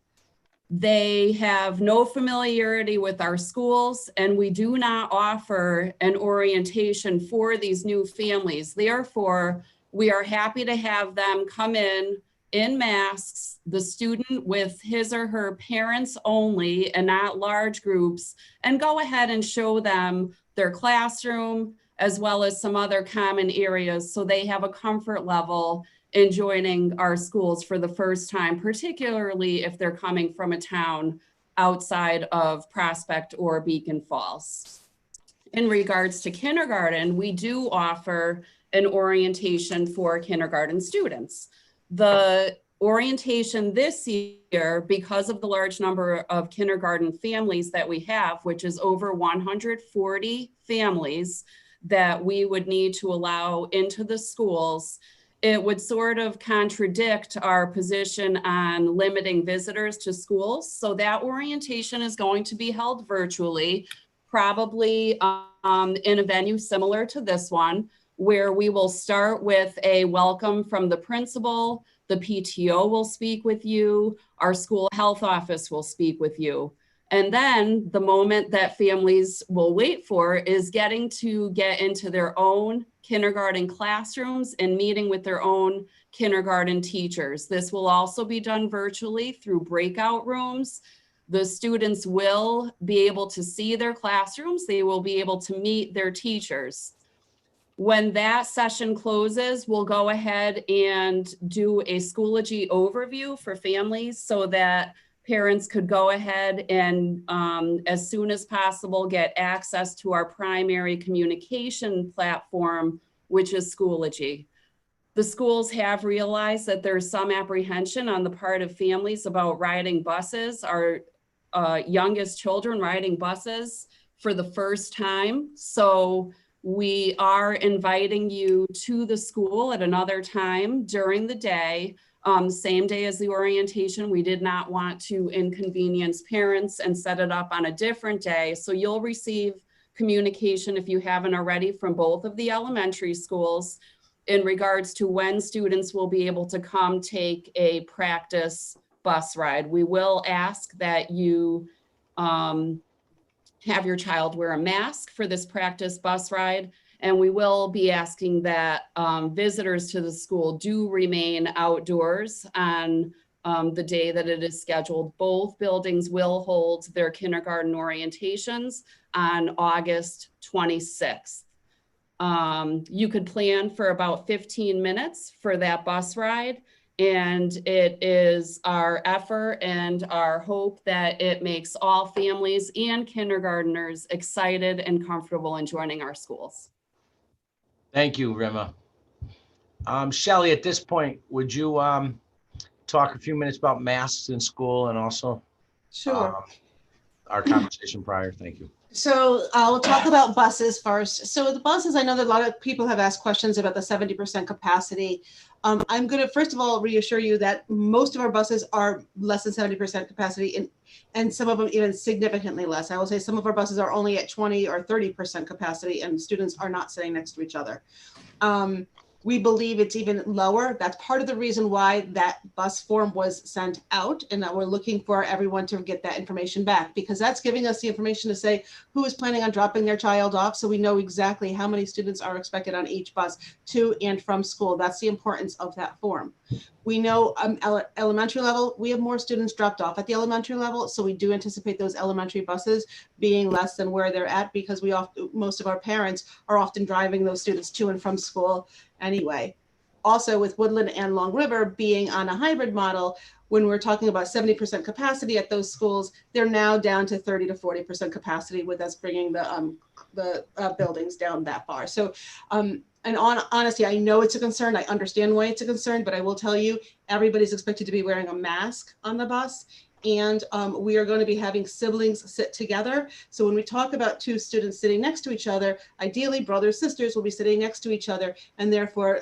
they have no familiarity with our schools, and we do not offer an orientation for these new families. Therefore, we are happy to have them come in masks, the student with his or her parents only and not large groups, and go ahead and show them their classroom as well as some other common areas so they have a comfort level in joining our schools for the first time, particularly if they're coming from a town outside of Prospect or Beacon Falls. In regards to kindergarten, we do offer an orientation for kindergarten students. The orientation this year, because of the large number of kindergarten families that we have, which is over 140 families, that we would need to allow into the schools, it would sort of contradict our position on limiting visitors to schools. So that orientation is going to be held virtually, probably in a venue similar to this one, where we will start with a welcome from the principal. The PTO will speak with you. Our school health office will speak with you. And then the moment that families will wait for is getting to get into their own kindergarten classrooms and meeting with their own kindergarten teachers. This will also be done virtually through breakout rooms. The students will be able to see their classrooms. They will be able to meet their teachers. When that session closes, we'll go ahead and do a Schoology overview for families so that parents could go ahead and as soon as possible get access to our primary communication platform, which is Schoology. The schools have realized that there's some apprehension on the part of families about riding buses, our youngest children riding buses for the first time. So we are inviting you to the school at another time during the day, same day as the orientation. We did not want to inconvenience parents and set it up on a different day. So you'll receive communication, if you haven't already, from both of the elementary schools in regards to when students will be able to come take a practice bus ride. We will ask that you have your child wear a mask for this practice bus ride. And we will be asking that visitors to the school do remain outdoors on the day that it is scheduled. Both buildings will hold their kindergarten orientations on August 26th. You could plan for about 15 minutes for that bus ride. And it is our effort and our hope that it makes all families and kindergartners excited and comfortable in joining our schools. Thank you, Rima. Shelley, at this point, would you talk a few minutes about masks in school and also Sure. our conversation prior? Thank you. So I'll talk about buses first. So the buses, I know that a lot of people have asked questions about the 70% capacity. I'm going to, first of all, reassure you that most of our buses are less than 70% capacity, and some of them even significantly less. I will say some of our buses are only at 20 or 30% capacity, and students are not sitting next to each other. We believe it's even lower. That's part of the reason why that bus form was sent out, and that we're looking for everyone to get that information back, because that's giving us the information to say who is planning on dropping their child off, so we know exactly how many students are expected on each bus to and from school. That's the importance of that form. We know elementary level, we have more students dropped off at the elementary level, so we do anticipate those elementary buses being less than where they're at, because most of our parents are often driving those students to and from school anyway. Also, with Woodland and Long River being on a hybrid model, when we're talking about 70% capacity at those schools, they're now down to 30 to 40% capacity, with us bringing the buildings down that far. So, and honestly, I know it's a concern. I understand why it's a concern, but I will tell you, everybody's expected to be wearing a mask on the bus. And we are going to be having siblings sit together. So when we talk about two students sitting next to each other, ideally brothers, sisters will be sitting next to each other, and therefore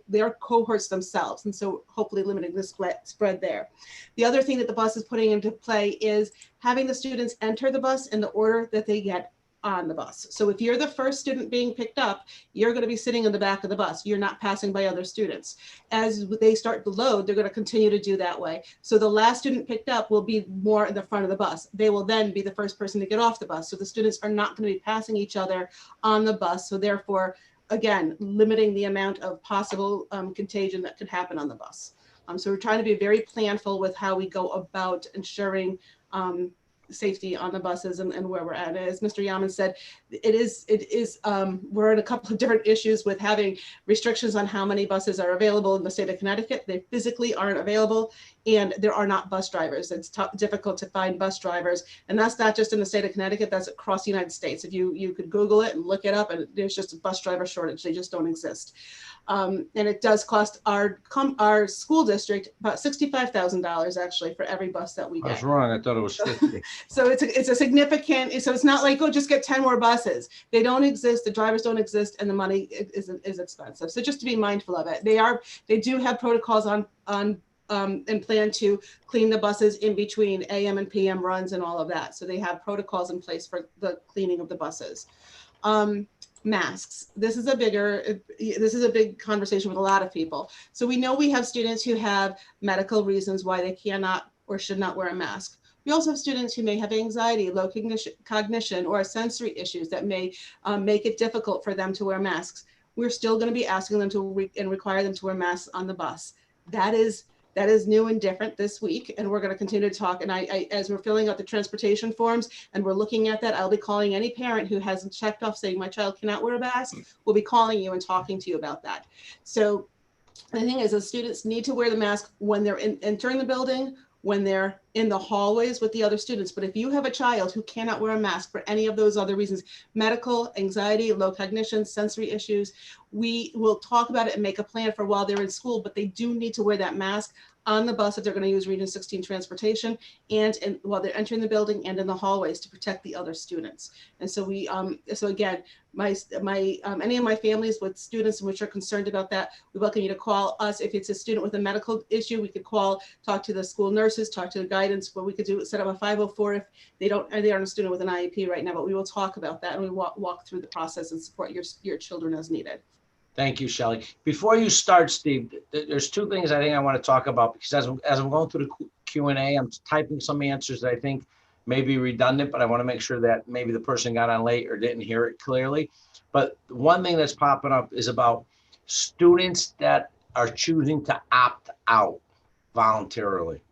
they are cohorts themselves. And so hopefully limiting the spread there. The other thing that the bus is putting into play is having the students enter the bus in the order that they get on the bus. So if you're the first student being picked up, you're going to be sitting in the back of the bus. You're not passing by other students. As they start to load, they're going to continue to do that way. So the last student picked up will be more in the front of the bus. They will then be the first person to get off the bus. So the students are not going to be passing each other on the bus. So therefore, again, limiting the amount of possible contagion that could happen on the bus. So we're trying to be very planful with how we go about ensuring safety on the buses and where we're at. As Mr. Yaman said, we're in a couple of different issues with having restrictions on how many buses are available in the state of Connecticut. They physically aren't available and there are not bus drivers. It's difficult to find bus drivers, and that's not just in the state of Connecticut, that's across the United States. If you could Google it and look it up, and there's just a bus driver shortage. They just don't exist. And it does cost our school district about $65,000 actually for every bus that we I was get. wrong. I thought it was 50. So it's a significant, so it's not like, oh, just get 10 more buses. They don't exist, the drivers don't exist, and the money is expensive. So just to be mindful of it. They do have protocols on and plan to clean the buses in between AM and PM runs and all of that. So they have protocols in place for the cleaning of the buses. Masks. This is a big conversation with a lot of people. So we know we have students who have medical reasons why they cannot or should not wear a mask. We also have students who may have anxiety, low cognition, or sensory issues that may make it difficult for them to wear masks. We're still going to be asking them to require them to wear masks on the bus. That is new and different this week, and we're going to continue to talk. And I, as we're filling out the transportation forms and we're looking at that, I'll be calling any parent who hasn't checked off saying my child cannot wear a mask. We'll be calling you and talking to you about that. So the thing is, the students need to wear the mask when they're entering the building, when they're in the hallways with the other students. But if you have a child who cannot wear a mask for any of those other reasons, medical, anxiety, low cognition, sensory issues, we will talk about it and make a plan for while they're in school, but they do need to wear that mask on the bus if they're going to use Region 16 transportation, and while they're entering the building and in the hallways to protect the other students. And so we, so again, any of my families with students in which are concerned about that, we welcome you to call us. If it's a student with a medical issue, we could talk to the school nurses, talk to the guidance, but we could set up a 504 if they aren't a student with an IEP right now, but we will talk about that and we walk through the process and support your children as needed. Thank you, Shelley. Before you start, Steve, there's two things I think I want to talk about, because as I'm going through the Q&A, I'm typing some answers that I think may be redundant, but I want to make sure that maybe the person got on late or didn't hear it clearly. But one thing that's popping up is about students that are choosing to opt out voluntarily.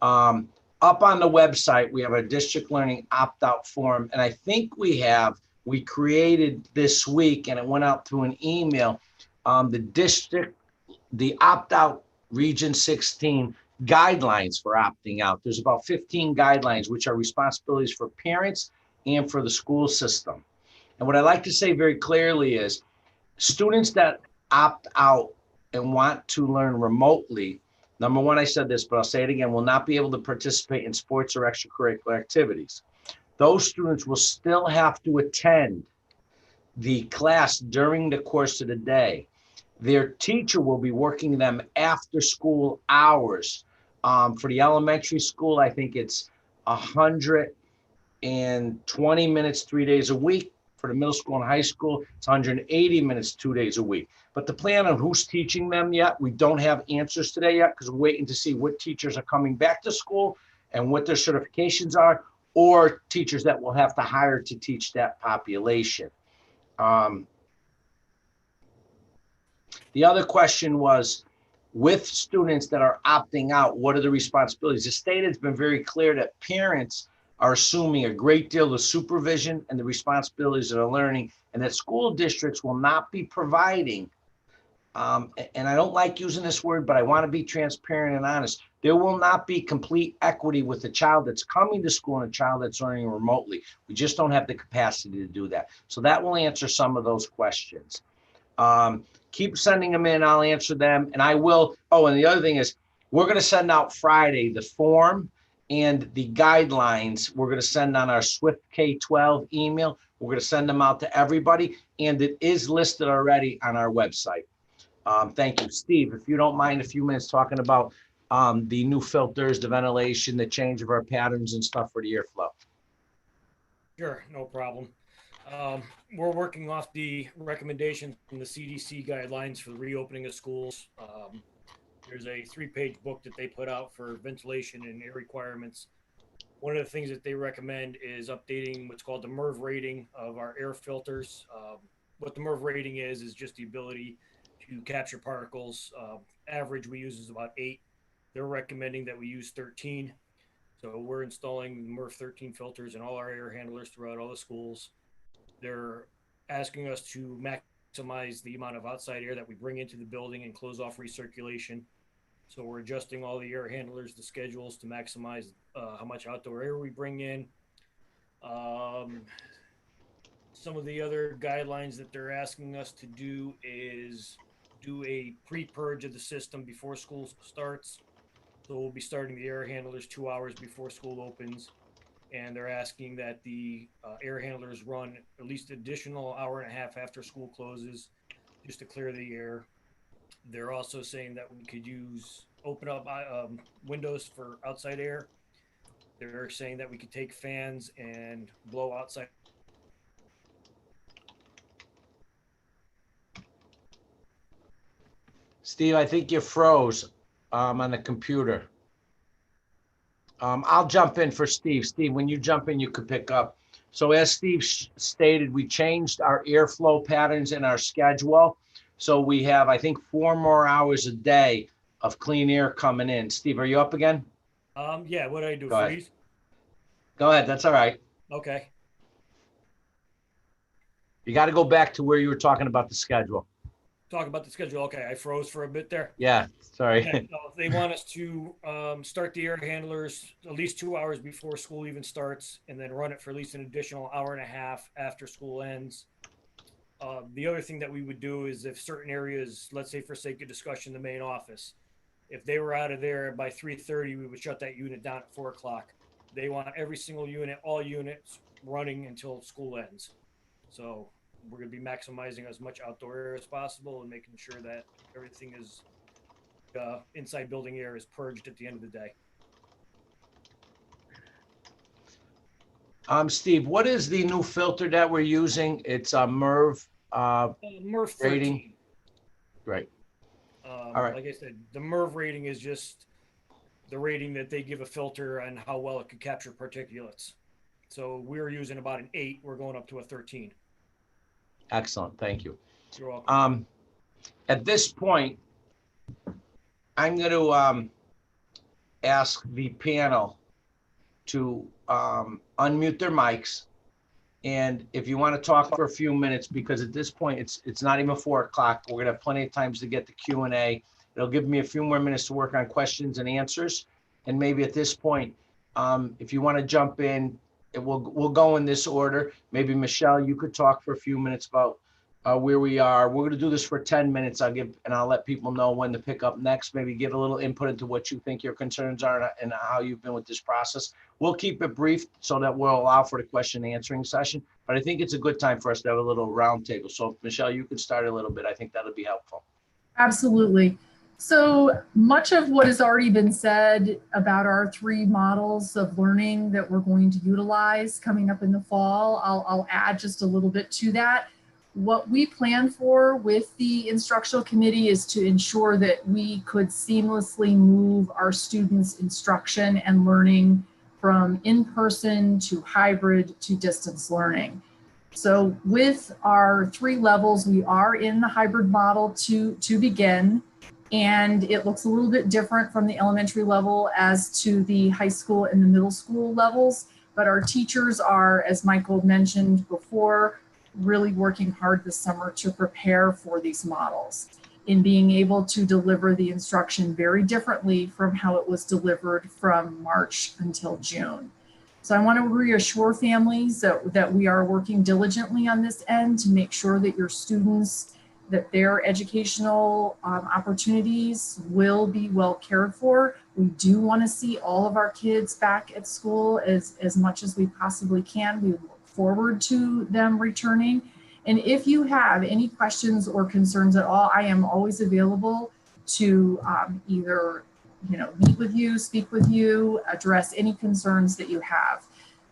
Up on the website, we have a district learning opt-out form, and I think we created this week, and it went out through an email, the opt-out Region 16 guidelines for opting out. There's about 15 guidelines, which are responsibilities for parents and for the school system. And what I like to say very clearly is students that opt out and want to learn remotely, number one, I said this, but I'll say it again, will not be able to participate in sports or extracurricular activities. Those students will still have to attend the class during the course of the day. Their teacher will be working them after school hours. For the elementary school, I think it's 120 minutes, 3 days a week. For the middle school and high school, it's 180 minutes, 2 days a week. But the plan on who's teaching them yet, we don't have answers today yet, because we're waiting to see what teachers are coming back to school and what their certifications are, or teachers that we'll have to hire to teach that population. The other question was, with students that are opting out, what are the responsibilities? The state has been very clear that parents are assuming a great deal of supervision and the responsibilities of their learning, and that school districts will not be providing, and I don't like using this word, but I want to be transparent and honest. There will not be complete equity with a child that's coming to school and a child that's learning remotely. We just don't have the capacity to do that. So that will answer some of those questions. Keep sending them in. I'll answer them. And I will. Oh, and the other thing is, we're going to send out Friday the form and the guidelines. We're going to send on our Swift K-12 email. We're going to send them out to everybody. And it is listed already on our website. Thank you. Steve, if you don't mind a few minutes talking about the new filters, the ventilation, the change of our patterns and stuff for the airflow. Sure, no problem. We're working off the recommendations from the CDC guidelines for the reopening of schools. There's a 3-page book that they put out for ventilation and air requirements. One of the things that they recommend is updating what's called the MERV rating of our air filters. What the MERV rating is just the ability to capture particles. Average we use is about 8. They're recommending that we use 13. So we're installing MERV 13 filters in all our air handlers throughout all the schools. They're asking us to maximize the amount of outside air that we bring into the building and close off recirculation. So we're adjusting all the air handlers, the schedules to maximize how much outdoor air we bring in. Some of the other guidelines that they're asking us to do is do a pre-purge of the system before school starts. So we'll be starting the air handlers 2 hours before school opens. And they're asking that the air handlers run at least additional hour and a half after school closes, just to clear the air. They're also saying that we could open up windows for outside air. They're saying that we could take fans and blow outside. Steve, I think you froze on the computer. I'll jump in for Steve. Steve, when you jump in, you could pick up. So as Steve stated, we changed our airflow patterns in our schedule. So we have, I think, 4 more hours a day of clean air coming in. Steve, are you up again? Yeah, what do I do? Go ahead. Freeze? Go ahead. That's all right. Okay. You got to go back to where you were talking about the schedule. Talk about the schedule. Okay, I froze for a bit there. Yeah, sorry. Okay, so they want us to start the air handlers at least 2 hours before school even starts, and then run it for at least an additional hour and a half after school ends. The other thing that we would do is if certain areas, let's say for sake of discussion, the main office, if they were out of there by 3:30, we would shut that unit down at 4 o'clock. They want every single unit, all units running until school ends. So we're going to be maximizing as much outdoor air as possible and making sure that everything is inside building air is purged at the end of the day. Steve, what is the new filter that we're using? It's a MERV MERV 13. rating. Right. All right. Like I said, the MERV rating is just the rating that they give a filter and how well it could capture particulates. So we're using about an 8. We're going up to a 13. Excellent. Thank you. You're welcome. At this point, I'm going to ask the panel to unmute their mics. And if you want to talk for a few minutes, because at this point, it's not even 4 o'clock. We're going to have plenty of times to get the Q&A. It'll give me a few more minutes to work on questions and answers. And maybe at this point, if you want to jump in, we'll go in this order. Maybe Michelle, you could talk for a few minutes about where we are. We're going to do this for 10 minutes. I'll let people know when to pick up next. Maybe give a little input into what you think your concerns are and how you've been with this process. We'll keep it brief so that we'll allow for the question and answering session. But I think it's a good time for us to have a little roundtable. So Michelle, you could start a little bit. I think that'll be helpful. Absolutely. So much of what has already been said about our 3 models of learning that we're going to utilize coming up in the fall, I'll add just a little bit to that. What we plan for with the instructional committee is to ensure that we could seamlessly move our students' instruction and learning from in-person to hybrid to distance learning. So with our 3 levels, we are in the hybrid model to begin. And it looks a little bit different from the elementary level as to the high school and the middle school levels. But our teachers are, as Michael mentioned before, really working hard this summer to prepare for these models in being able to deliver the instruction very differently from how it was delivered from March until June. So I want to reassure families that we are working diligently on this end to make sure that your students, that their educational opportunities will be well cared for. We do want to see all of our kids back at school as much as we possibly can. We look forward to them returning. And if you have any questions or concerns at all, I am always available to either meet with you, speak with you, address any concerns that you have.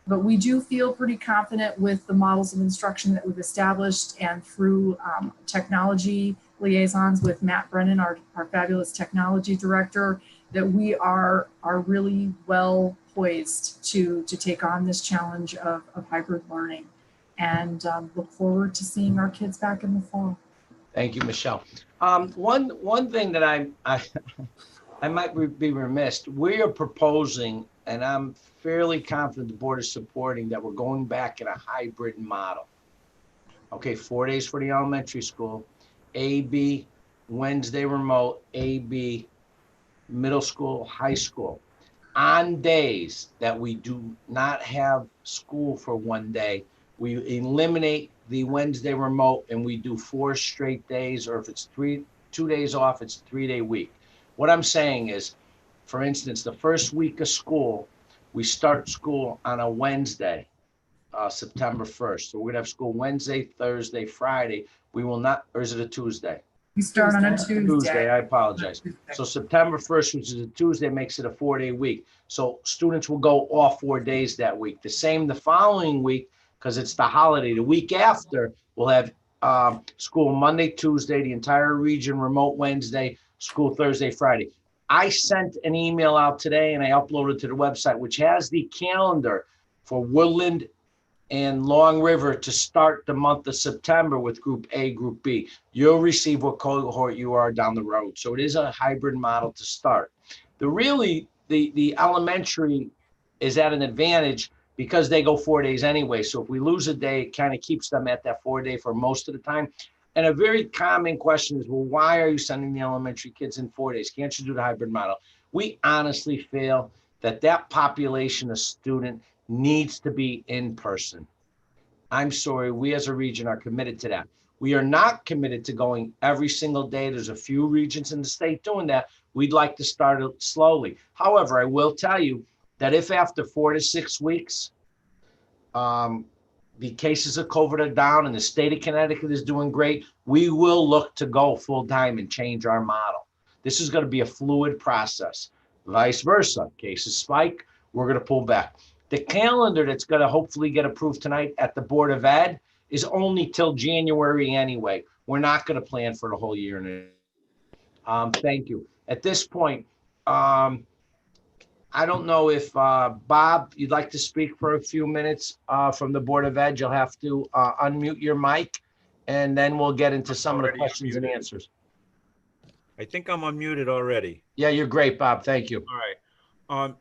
But we do feel pretty confident with the models of instruction that we've established and through technology liaisons with Matt Brennan, our fabulous technology director, that we are really well poised to take on this challenge of hybrid learning, and look forward to seeing our kids back in the fall. Thank you, Michelle. One thing that I might be remiss, we are proposing, and I'm fairly confident the board is supporting, that we're going back in a hybrid model. Okay, 4 days for the elementary school, AB, Wednesday remote, AB, middle school, high school. On days that we do not have school for one day, we eliminate the Wednesday remote and we do 4 straight days, or if it's 2 days off, it's a 3-day week. What I'm saying is, for instance, the first week of school, we start school on a Wednesday, September 1st. So we're gonna have school Wednesday, Thursday, Friday. We will not, or is it a Tuesday? We start on a Tuesday. Tuesday, I apologize. So September 1st, which is a Tuesday, makes it a 4-day week. So students will go off 4 days that week. The same the following week, because it's the holiday. The week after, we'll have school Monday, Tuesday, the entire region, remote Wednesday, school Thursday, Friday. I sent an email out today and I uploaded to the website, which has the calendar for Woodland and Long River to start the month of September with Group A, Group B. You'll receive what cohort you are down the road. So it is a hybrid model to start. The elementary is at an advantage because they go 4 days anyway. So if we lose a day, it kind of keeps them at that 4-day for most of the time. And a very common question is, well, why are you sending the elementary kids in 4 days? Can't you do the hybrid model? We honestly feel that that population of student needs to be in person. I'm sorry, we as a region are committed to that. We are not committed to going every single day. There's a few regions in the state doing that. We'd like to start it slowly. However, I will tell you that if after 4 to 6 weeks, the cases of COVID are down and the state of Connecticut is doing great, we will look to go full time and change our model. This is going to be a fluid process. Vice versa, cases spike, we're going to pull back. The calendar that's going to hopefully get approved tonight at the Board of Ed is only till January anyway. We're not going to plan for the whole year. Thank you. At this point, I don't know if Bob, you'd like to speak for a few minutes from the Board of Ed. You'll have to unmute your mic, and then we'll get into some of the questions and answers. I think I'm unmuted already. Yeah, you're great, Bob. Thank you. All right.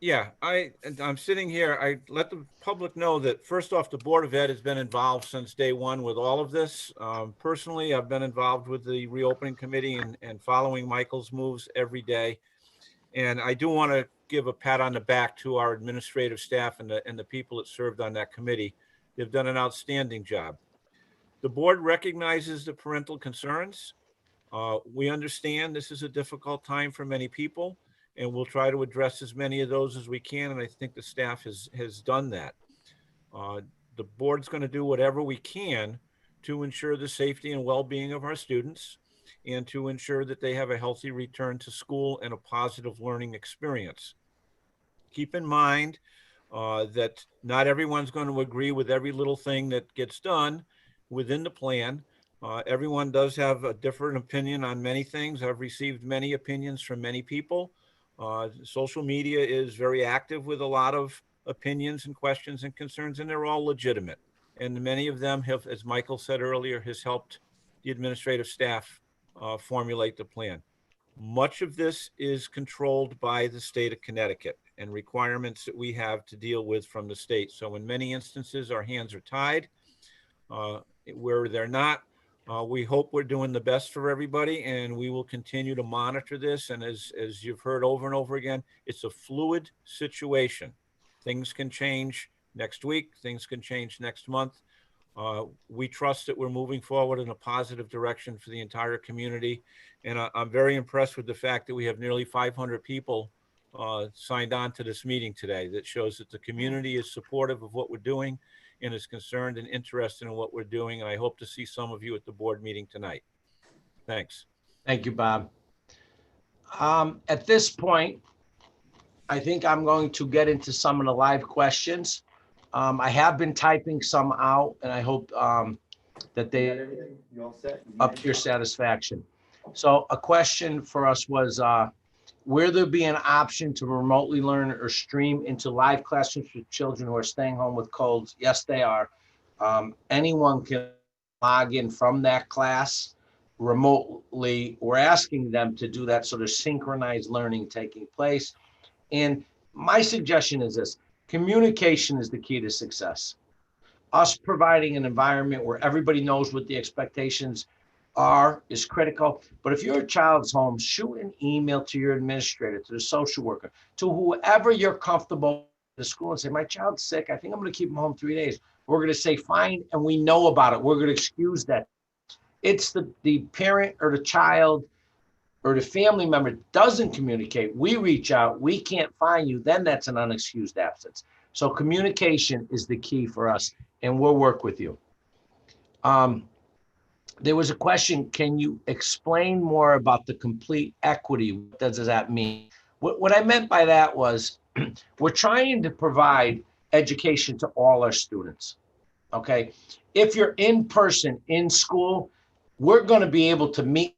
Yeah, I'm sitting here. I let the public know that first off, the Board of Ed has been involved since day one with all of this. Personally, I've been involved with the reopening committee and following Michael's moves every day. And I do want to give a pat on the back to our administrative staff and the people that served on that committee. They've done an outstanding job. The board recognizes the parental concerns. We understand this is a difficult time for many people, and we'll try to address as many of those as we can. And I think the staff has done that. The board's going to do whatever we can to ensure the safety and well-being of our students and to ensure that they have a healthy return to school and a positive learning experience. Keep in mind that not everyone's going to agree with every little thing that gets done within the plan. Everyone does have a different opinion on many things. I've received many opinions from many people. Social media is very active with a lot of opinions and questions and concerns, and they're all legitimate. And many of them have, as Michael said earlier, has helped the administrative staff formulate the plan. Much of this is controlled by the state of Connecticut and requirements that we have to deal with from the state. So in many instances, our hands are tied. Where they're not, we hope we're doing the best for everybody, and we will continue to monitor this. And as you've heard over and over again, it's a fluid situation. Things can change next week. Things can change next month. We trust that we're moving forward in a positive direction for the entire community. And I'm very impressed with the fact that we have nearly 500 people signed on to this meeting today. That shows that the community is supportive of what we're doing and is concerned and interested in what we're doing. And I hope to see some of you at the board meeting tonight. Thanks. Thank you, Bob. At this point, I think I'm going to get into some of the live questions. I have been typing some out, and I hope that they up to your satisfaction. So a question for us was, will there be an option to remotely learn or stream into live classrooms for children who are staying home with colds? Yes, they are. Anyone can log in from that class remotely. We're asking them to do that, so there's synchronized learning taking place. And my suggestion is this: communication is the key to success. Us providing an environment where everybody knows what the expectations are is critical. But if your child's home, shoot an email to your administrator, to the social worker, to whoever you're comfortable with the school and say, my child's sick. I think I'm going to keep him home 3 days. We're going to say, fine. And we know about it. We're going to excuse that. It's the parent or the child or the family member doesn't communicate. We reach out. We can't find you. Then that's an unexcused absence. So communication is the key for us, and we'll work with you. There was a question, can you explain more about the complete equity? What does that mean? What I meant by that was we're trying to provide education to all our students, okay? If you're in person in school, we're going to be able to meet.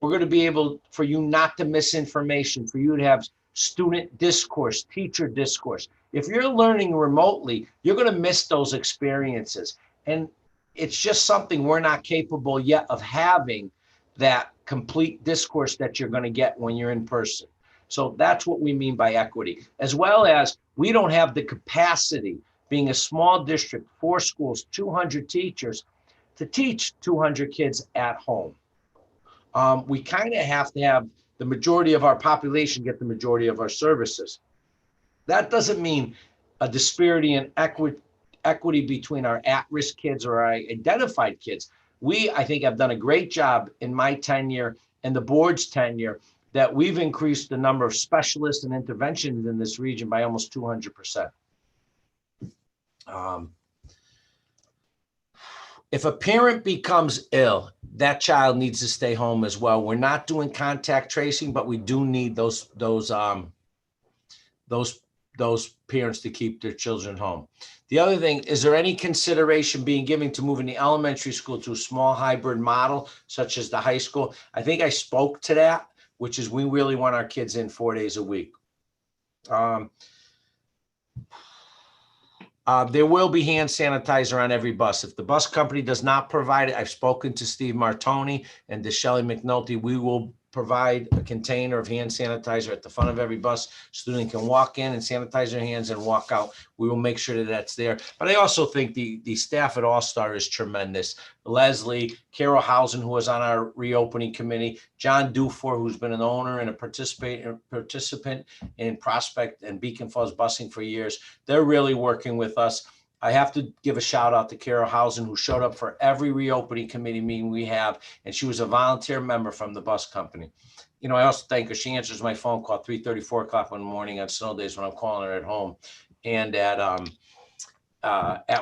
We're going to be able for you not to miss information, for you to have student discourse, teacher discourse. If you're learning remotely, you're going to miss those experiences. And it's just something we're not capable yet of having, that complete discourse that you're going to get when you're in person. So that's what we mean by equity, as well as we don't have the capacity, being a small district, 4 schools, 200 teachers, to teach 200 kids at home. We kind of have to have the majority of our population get the majority of our services. That doesn't mean a disparity in equity between our at-risk kids or our identified kids. We, I think, have done a great job in my tenure and the board's tenure that we've increased the number of specialists and interventions in this region by almost 200%. If a parent becomes ill, that child needs to stay home as well. We're not doing contact tracing, but we do need those parents to keep their children home. The other thing, is there any consideration being given to moving the elementary school to a small hybrid model, such as the high school? I think I spoke to that, which is we really want our kids in 4 days a week. There will be hand sanitizer on every bus. If the bus company does not provide it, I've spoken to Steve Martoni and to Shelley McNulty. We will provide a container of hand sanitizer at the front of every bus. Student can walk in and sanitize their hands and walk out. We will make sure that that's there. But I also think the staff at All Star is tremendous. Leslie, Carol Housen, who was on our reopening committee, John Dufour, who's been an owner and a participant in Prospect and Beacon Falls busing for years. They're really working with us. I have to give a shout out to Carol Housen, who showed up for every reopening committee meeting we have, and she was a volunteer member from the bus company. You know, I also thank her. She answers my phone call 3:30, 4 o'clock in the morning on snow days when I'm calling her at home and at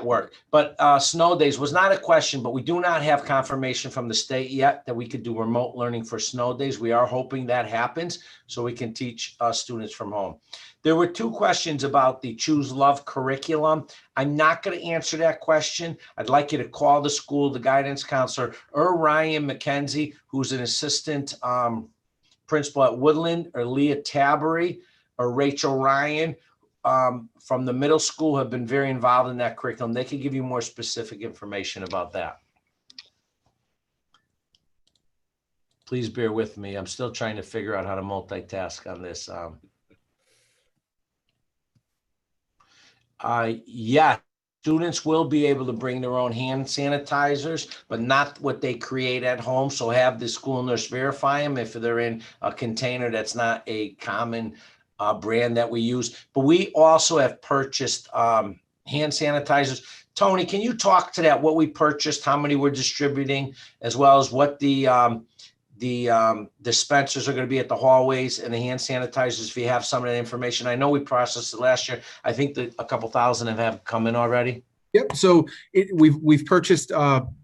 work. But snow days was not a question, but we do not have confirmation from the state yet that we could do remote learning for snow days. We are hoping that happens so we can teach students from home. There were 2 questions about the Choose Love curriculum. I'm not going to answer that question. I'd like you to call the school, the guidance counselor, or Ryan McKenzie, who's an assistant principal at Woodland, or Leah Tabery, or Rachel Ryan from the middle school, have been very involved in that curriculum. They can give you more specific information about that. Please bear with me. I'm still trying to figure out how to multitask on this. Yeah, students will be able to bring their own hand sanitizers, but not what they create at home. So have the school nurse verify them if they're in a container that's not a common brand that we use. But we also have purchased hand sanitizers. Tony, can you talk to that, what we purchased, how many we're distributing, as well as what the dispensers are going to be at the hallways and the hand sanitizers, if you have some of that information? I know we processed it last year. I think that a couple thousand have come in already. Yep. So we've purchased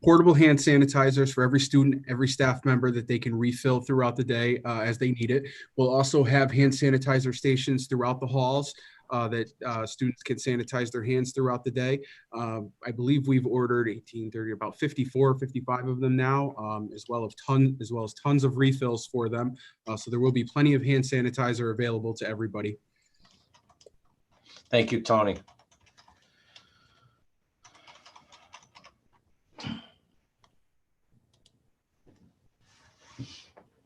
portable hand sanitizers for every student, every staff member, that they can refill throughout the day as they need it. We'll also have hand sanitizer stations throughout the halls that students can sanitize their hands throughout the day. I believe we've ordered 18, 30, about 54, 55 of them now, as well as tons of refills for them. So there will be plenty of hand sanitizer available to everybody. Thank you, Tony.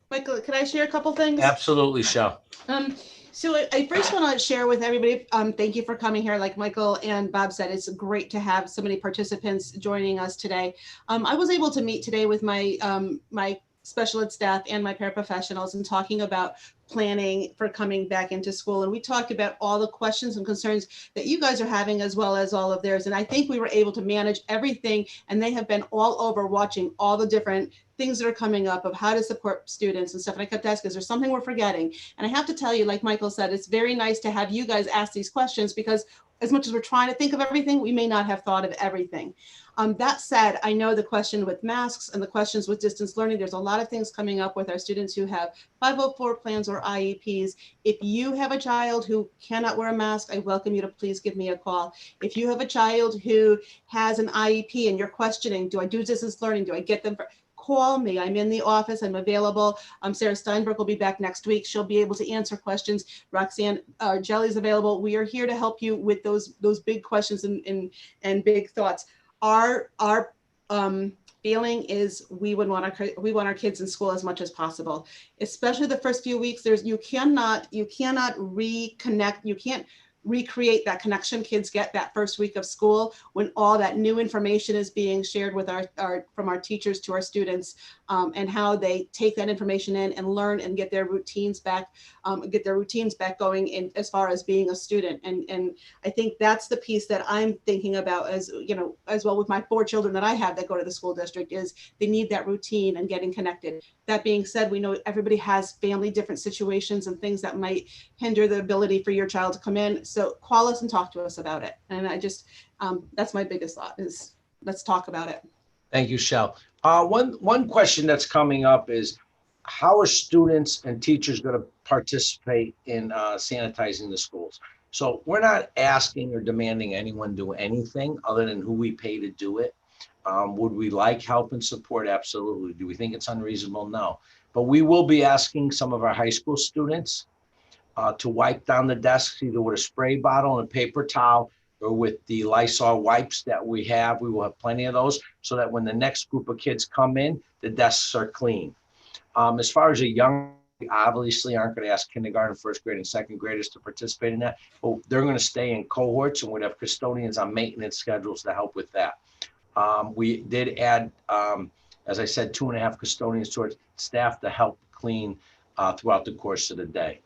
Michael, can I share a couple things? Absolutely, Shel. So I first want to share with everybody, thank you for coming here. Like Michael and Bob said, it's great to have so many participants joining us today. I was able to meet today with my my special ed staff and my paraprofessionals and talking about planning for coming back into school. And we talked about all the questions and concerns that you guys are having as well as all of theirs. And I think we were able to manage everything, and they have been all over watching all the different things that are coming up of how to support students and stuff. And I kept asking, is there something we're forgetting? And I have to tell you, like Michael said, it's very nice to have you guys ask these questions, because as much as we're trying to think of everything, we may not have thought of everything. That said, I know the question with masks and the questions with distance learning, there's a lot of things coming up with our students who have 504 plans or IEPs. If you have a child who cannot wear a mask, I welcome you to please give me a call. If you have a child who has an IEP and you're questioning, do I do distance learning? Do I get them? Call me. I'm in the office. I'm available. Sarah Steinberg will be back next week. She'll be able to answer questions. Roxanne Jelly's available. We are here to help you with those big questions and big thoughts. Our feeling is we want our kids in school as much as possible, especially the first few weeks. You cannot reconnect. You can't recreate that connection kids get that first week of school when all that new information is being shared with from our teachers to our students, and how they take that information in and learn and get their routines back going in as far as being a student. And I think that's the piece that I'm thinking about, as you know, as well with my 4 children that I have that go to the school district, is they need that routine and getting connected. That being said, we know everybody has family different situations and things that might hinder the ability for your child to come in. So call us and talk to us about it. And I just, that's my biggest thought, is let's talk about it. Thank you, Shel. One question that's coming up is, how are students and teachers going to participate in sanitizing the schools? So we're not asking or demanding anyone do anything other than who we pay to do it. Would we like help and support? Absolutely. Do we think it's unreasonable? No. But we will be asking some of our high school students to wipe down the desks, either with a spray bottle and a paper towel, or with the Lysol wipes that we have. We will have plenty of those, so that when the next group of kids come in, the desks are clean. As far as a young, obviously aren't going to ask kindergarten, first grade, and second graders to participate in that, but they're going to stay in cohorts, and we'd have custodians on maintenance schedules to help with that. We did add, as I said, 2.5 custodians towards staff to help clean throughout the course of the day.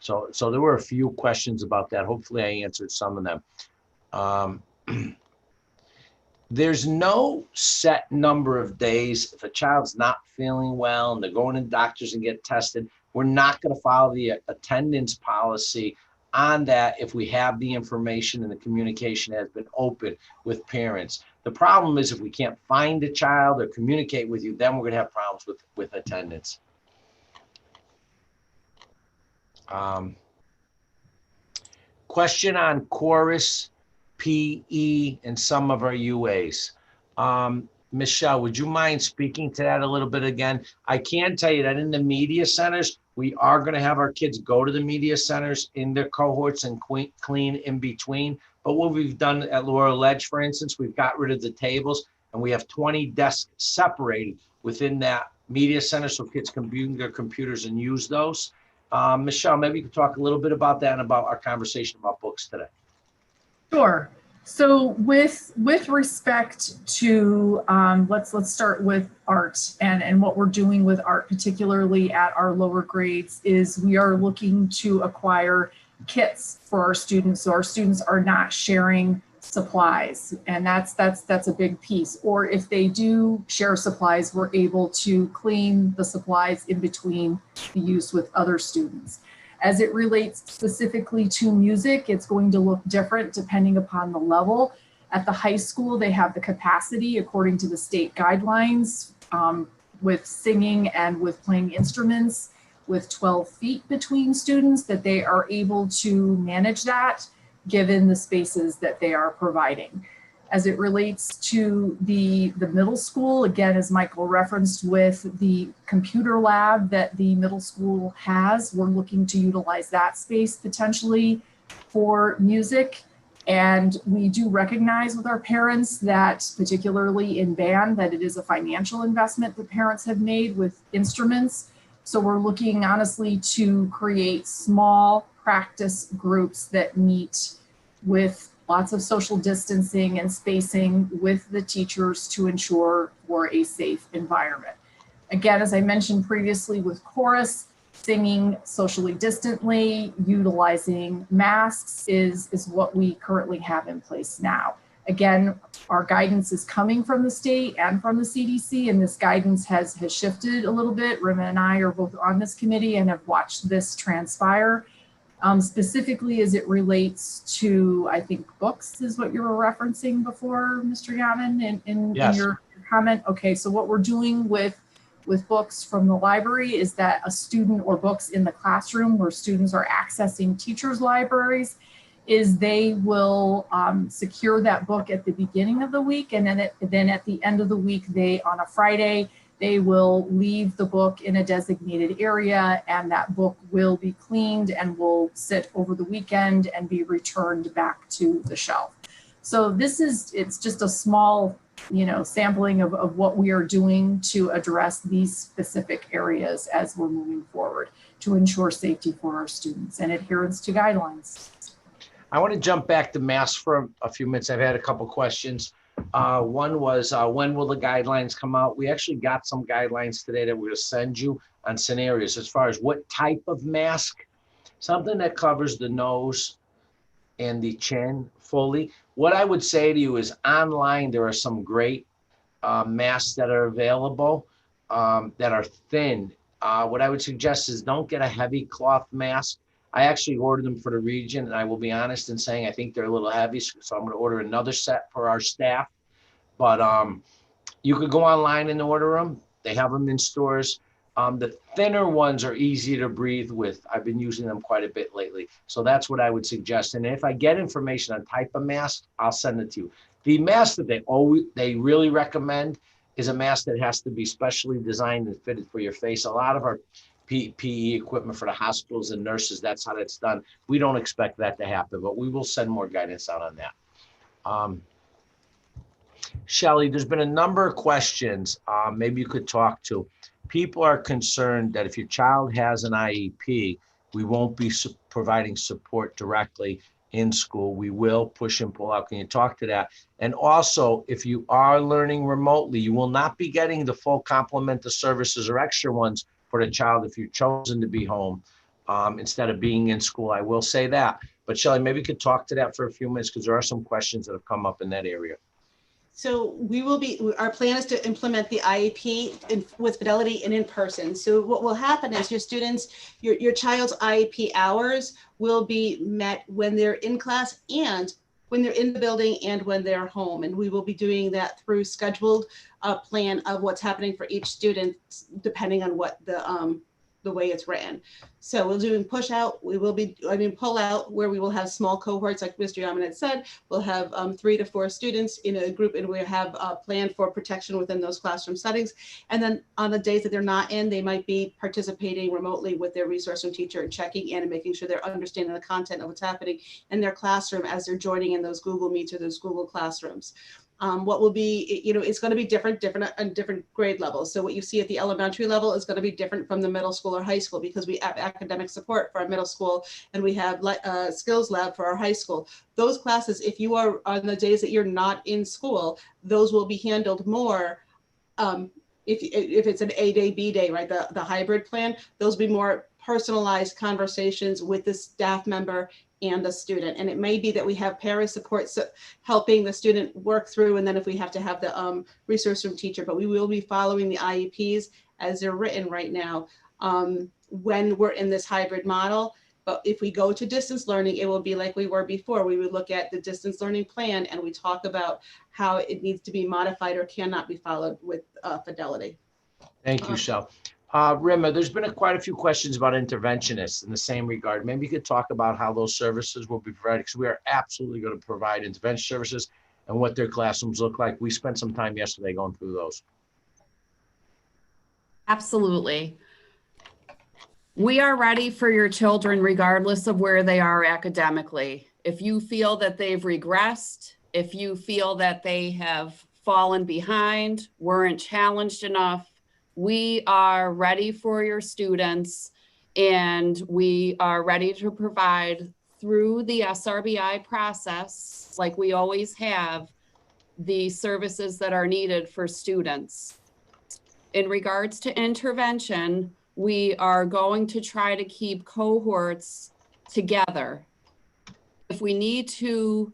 So there were a few questions about that. Hopefully I answered some of them. There's no set number of days. If a child's not feeling well and they're going to doctors and get tested, we're not going to follow the attendance policy on that if we have the information and the communication has been open with parents. The problem is, if we can't find a child or communicate with you, then we're going to have problems with attendance. Question on chorus, PE, and some of our UAs. Michelle, would you mind speaking to that a little bit again? I can tell you that in the media centers, we are going to have our kids go to the media centers in their cohorts and clean in between. But what we've done at Laurel Ledge, for instance, we've got rid of the tables, and we have 20 desks separated within that media center so kids can bring their computers and use those. Michelle, maybe you could talk a little bit about that and about our conversation about books today. Sure. So with respect to, let's start with art and what we're doing with art, particularly at our lower grades, is we are looking to acquire kits for our students, so our students are not sharing supplies, and that's a big piece. Or if they do share supplies, we're able to clean the supplies in between the use with other students. As it relates specifically to music, it's going to look different depending upon the level. At the high school, they have the capacity according to the state guidelines with singing and with playing instruments with 12 feet between students, that they are able to manage that given the spaces that they are providing. As it relates to the middle school, again, as Michael referenced with the computer lab that the middle school has, we're looking to utilize that space potentially for music. And we do recognize with our parents that, particularly in band, that it is a financial investment that parents have made with instruments. So we're looking honestly to create small practice groups that meet with lots of social distancing and spacing with the teachers to ensure for a safe environment. Again, as I mentioned previously with chorus, singing socially distantly, utilizing masks is what we currently have in place now. Again, our guidance is coming from the state and from the CDC, and this guidance has shifted a little bit. Rima and I are both on this committee and have watched this transpire. Specifically as it relates to, I think, books is what you were referencing before, Mr. Yaman, in your comment. Okay, so what we're doing with books from the library is that a student, or books in the classroom where students are accessing teachers' libraries, is they will secure that book at the beginning of the week, and then at the end of the week, on a Friday, they will leave the book in a designated area, and that book will be cleaned and will sit over the weekend and be returned back to the shelf. So it's just a small, sampling of what we are doing to address these specific areas as we're moving forward to ensure safety for our students and adherence to guidelines. I want to jump back to masks for a few minutes. I've had a couple questions. One was, when will the guidelines come out? We actually got some guidelines today that we're going to send you on scenarios as far as what type of mask, something that covers the nose and the chin fully. What I would say to you is online, there are some great masks that are available that are thin. What I would suggest is don't get a heavy cloth mask. I actually ordered them for the region, and I will be honest in saying I think they're a little heavy, so I'm going to order another set for our staff. But you could go online and order them. They have them in stores. The thinner ones are easy to breathe with. I've been using them quite a bit lately. So that's what I would suggest. And if I get information on type of mask, I'll send it to you. The mask that they really recommend is a mask that has to be specially designed and fitted for your face. A lot of our PPE equipment for the hospitals and nurses, that's how that's done. We don't expect that to happen, but we will send more guidance out on that. Shelley, there's been a number of questions maybe you could talk to. People are concerned that if your child has an IEP, we won't be providing support directly in school. We will push and pull out. Can you talk to that? And also, if you are learning remotely, you will not be getting the full complement of services or extra ones for the child if you've chosen to be home instead of being in school. I will say that. But Shelley, maybe you could talk to that for a few minutes because there are some questions that have come up in that area. So our plan is to implement the IEP with Fidelity and in person. So what will happen is your students, your child's IEP hours will be met when they're in class and when they're in the building and when they're home. And we will be doing that through scheduled plan of what's happening for each student, depending on what the way it's ran. So we're doing push out. We will be, pull out, where we will have small cohorts, like Mr. Yaman had said. We'll have 3 to 4 students in a group, and we have a plan for protection within those classroom settings. And then on the days that they're not in, they might be participating remotely with their resource room teacher and checking in and making sure they're understanding the content of what's happening in their classroom as they're joining in those Google Meets or those Google Classrooms. What will be, it's going to be different on different grade levels. So what you see at the elementary level is going to be different from the middle school or high school, because we have academic support for our middle school and we have skills lab for our high school. Those classes, if you are on the days that you're not in school, those will be handled more. If it's an A day, B day, right? The hybrid plan, those will be more personalized conversations with the staff member and the student. And it may be that we have para support helping the student work through, and then if we have to have the resource room teacher, but we will be following the IEPs as they're written right now when we're in this hybrid model. But if we go to distance learning, it will be like we were before. We would look at the distance learning plan and we talk about how it needs to be modified or cannot be followed with Fidelity. Thank you, Shel. Rima, there's been quite a few questions about interventionists in the same regard. Maybe you could talk about how those services will be provided, because we are absolutely going to provide intervention services and what their classrooms look like. We spent some time yesterday going through those. Absolutely. We are ready for your children regardless of where they are academically. If you feel that they've regressed, if you feel that they have fallen behind, weren't challenged enough, we are ready for your students And we are ready to provide through the SRBI process, like we always have, the services that are needed for students. In regards to intervention, we are going to try to keep cohorts together. If we need to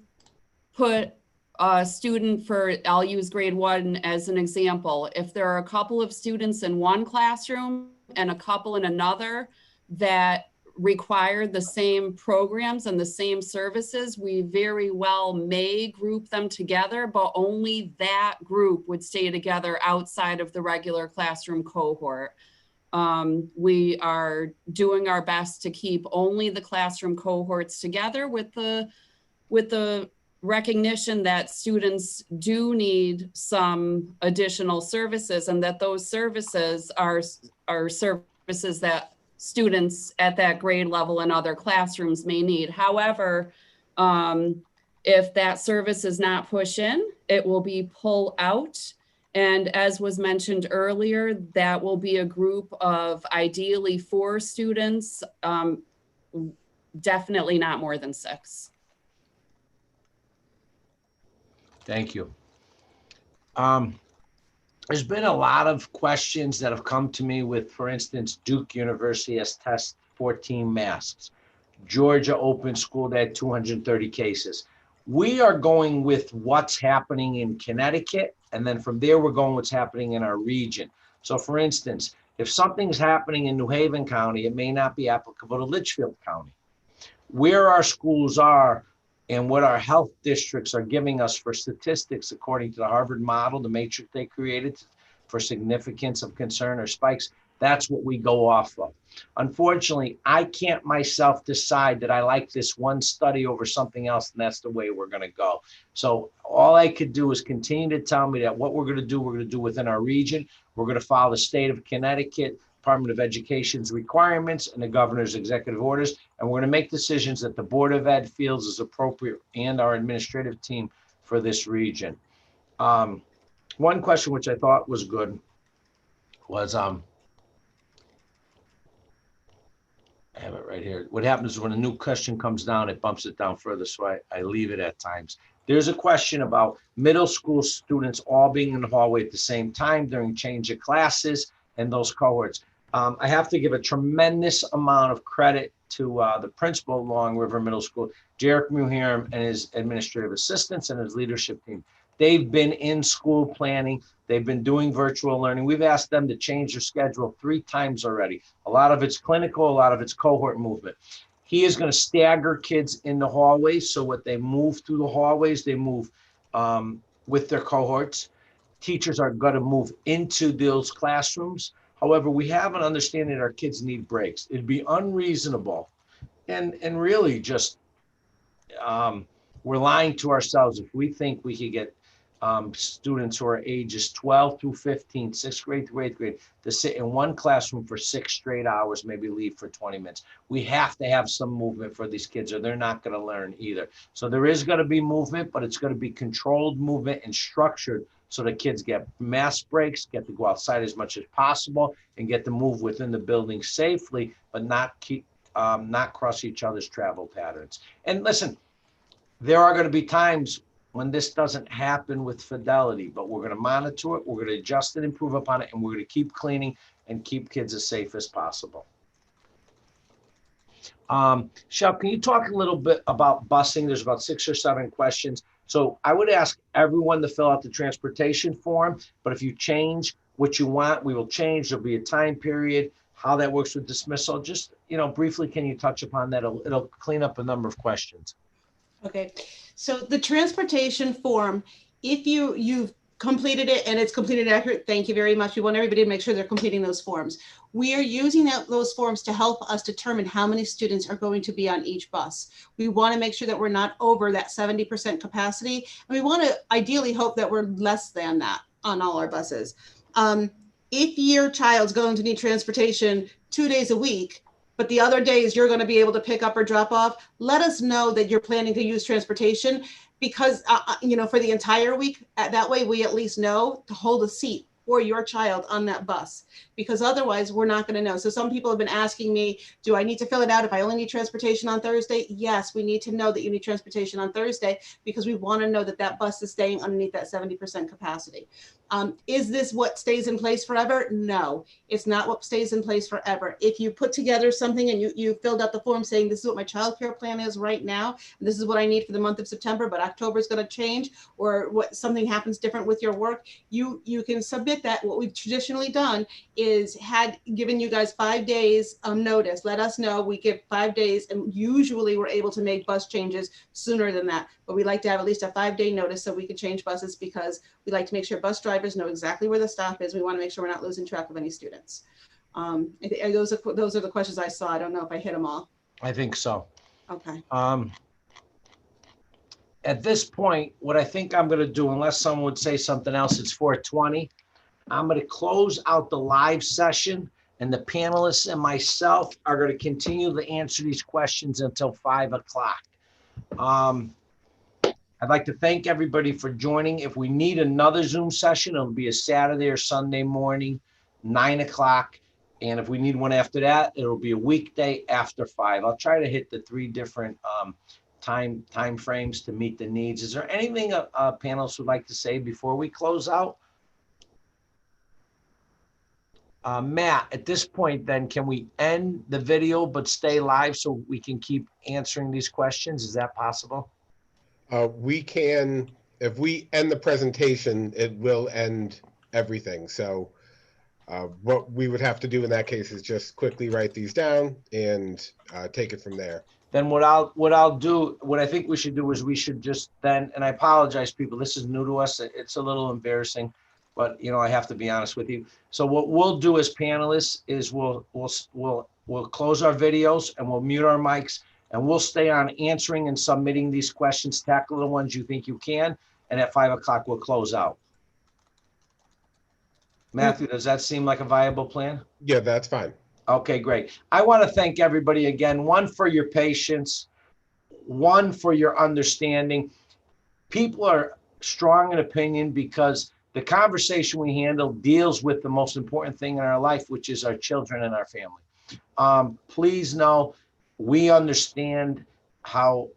put a student for, I'll use grade 1 as an example. If there are a couple of students in one classroom and a couple in another that require the same programs and the same services, we very well may group them together, but only that group would stay together outside of the regular classroom cohort. We are doing our best to keep only the classroom cohorts together with the recognition that students do need some additional services, and that those services are services that students at that grade level and other classrooms may need. However, if that service is not pushed in, it will be pull out. And as was mentioned earlier, that will be a group of ideally 4 students, definitely not more than 6. Thank you. There's been a lot of questions that have come to me with, for instance, Duke University has tested 14 masks. Georgia Open School, they had 230 cases. We are going with what's happening in Connecticut, and then from there, we're going what's happening in our region. So for instance, if something's happening in New Haven County, it may not be applicable to Litchfield County. Where our schools are and what our health districts are giving us for statistics, according to the Harvard model, the matrix they created for significance of concern or spikes, that's what we go off of. Unfortunately, I can't myself decide that I like this one study over something else, and that's the way we're going to go. So all I could do is continue to tell me that what we're going to do within our region. We're going to follow the state of Connecticut Department of Education's requirements and the governor's executive orders, and we're going to make decisions that the Board of Ed feels is appropriate and our administrative team for this region. One question which I thought was good was, I have it right here. What happens when a new question comes down, it bumps it down further, so I leave it at times. There's a question about middle school students all being in the hallway at the same time during change of classes and those cohorts. I have to give a tremendous amount of credit to the principal of Long River Middle School, Jarek Muhiram, and his administrative assistants and his leadership team. They've been in school planning. They've been doing virtual learning. We've asked them to change their schedule 3 times already. A lot of it's clinical, a lot of it's cohort movement. He is going to stagger kids in the hallways. So what they move through the hallways, they move with their cohorts. Teachers are going to move into those classrooms. However, we have an understanding that our kids need breaks. It'd be unreasonable and really just we're lying to ourselves if we think we could get students who are ages 12 through 15, 6th grade through 8th grade, to sit in one classroom for 6 straight hours, maybe leave for 20 minutes. We have to have some movement for these kids or they're not going to learn either. So there is going to be movement, but it's going to be controlled movement and structured so the kids get mass breaks, get to go outside as much as possible and get to move within the building safely, but not cross each other's travel patterns. And listen, there are going to be times when this doesn't happen with fidelity, but we're going to monitor it, we're going to adjust it, improve upon it, and we're going to keep cleaning and keep kids as safe as possible. Shel, can you talk a little bit about busing? There's about 6 or 7 questions. So I would ask everyone to fill out the transportation form, but if you change what you want, we will change. There'll be a time period, how that works with dismissal. Just, briefly, can you touch upon that? It'll clean up a number of questions. Okay, so the transportation form, if you've completed it and it's completed accurate, thank you very much. We want everybody to make sure they're completing those forms. We are using those forms to help us determine how many students are going to be on each bus. We want to make sure that we're not over that 70% capacity. And we want to ideally hope that we're less than that on all our buses. If your child's going to need transportation 2 days a week, but the other days you're going to be able to pick up or drop off, let us know that you're planning to use transportation because, for the entire week, that way we at least know to hold a seat or your child on that bus, because otherwise we're not going to know. So some people have been asking me, do I need to fill it out if I only need transportation on Thursday? Yes, we need to know that you need transportation on Thursday because we want to know that that bus is staying underneath that 70% capacity. Is this what stays in place forever? No, it's not what stays in place forever. If you put together something and you filled out the form saying this is what my childcare plan is right now, and this is what I need for the month of September, but October is going to change, or what something happens different with your work, you can submit that. What we've traditionally done is had given you guys 5 days notice. Let us know. We give 5 days, and usually we're able to make bus changes sooner than that. But we like to have at least a 5-day notice so we can change buses, because we like to make sure bus drivers know exactly where the stop is. We want to make sure we're not losing track of any students. Those are the questions I saw. I don't know if I hit them all. I think so. Okay. At this point, what I think I'm going to do, unless someone would say something else, it's 4:20. I'm going to close out the live session, and the panelists and myself are going to continue to answer these questions until 5 o'clock. I'd like to thank everybody for joining. If we need another Zoom session, it'll be a Saturday or Sunday morning, 9 o'clock. And if we need one after that, it'll be a weekday after 5. I'll try to hit the 3 different time frames to meet the needs. Is there anything panelists would like to say before we close out? Matt, at this point then, can we end the video but stay live so we can keep answering these questions? Is that possible? We can, if we end the presentation, it will end everything. So what we would have to do in that case is just quickly write these down and take it from there. Then what I think we should do is we should just then, and I apologize, people, this is new to us. It's a little embarrassing, but you know, I have to be honest with you. So what we'll do as panelists is we'll close our videos and we'll mute our mics, and we'll stay on answering and submitting these questions. Tackle the ones you think you can, and at 5 o'clock we'll close out. Matthew, does that seem like a viable plan? Yeah, that's fine. Okay, great. I want to thank everybody again, one for your patience, one for your understanding. People are strong in opinion because the conversation we handle deals with the most important thing in our life, which is our children and our family. Please know we understand how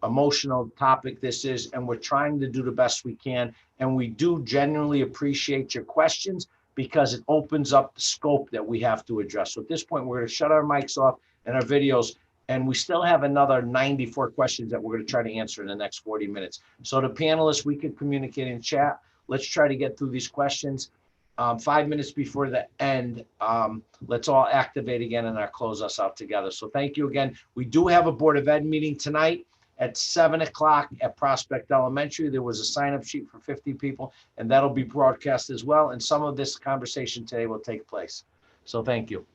emotional topic this is, and we're trying to do the best we can. And we do genuinely appreciate your questions, because it opens up the scope that we have to address. So at this point, we're going to shut our mics off and our videos, and we still have another 94 questions that we're going to try to answer in the next 40 minutes. So the panelists, we can communicate in chat. Let's try to get through these questions. 5 minutes before the end, let's all activate again and close us out together. So thank you again. We do have a Board of Ed meeting tonight at 7 o'clock at Prospect Elementary. There was a sign-up sheet for 50 people, and that'll be broadcast as well. And some of this conversation today will take place. So thank you.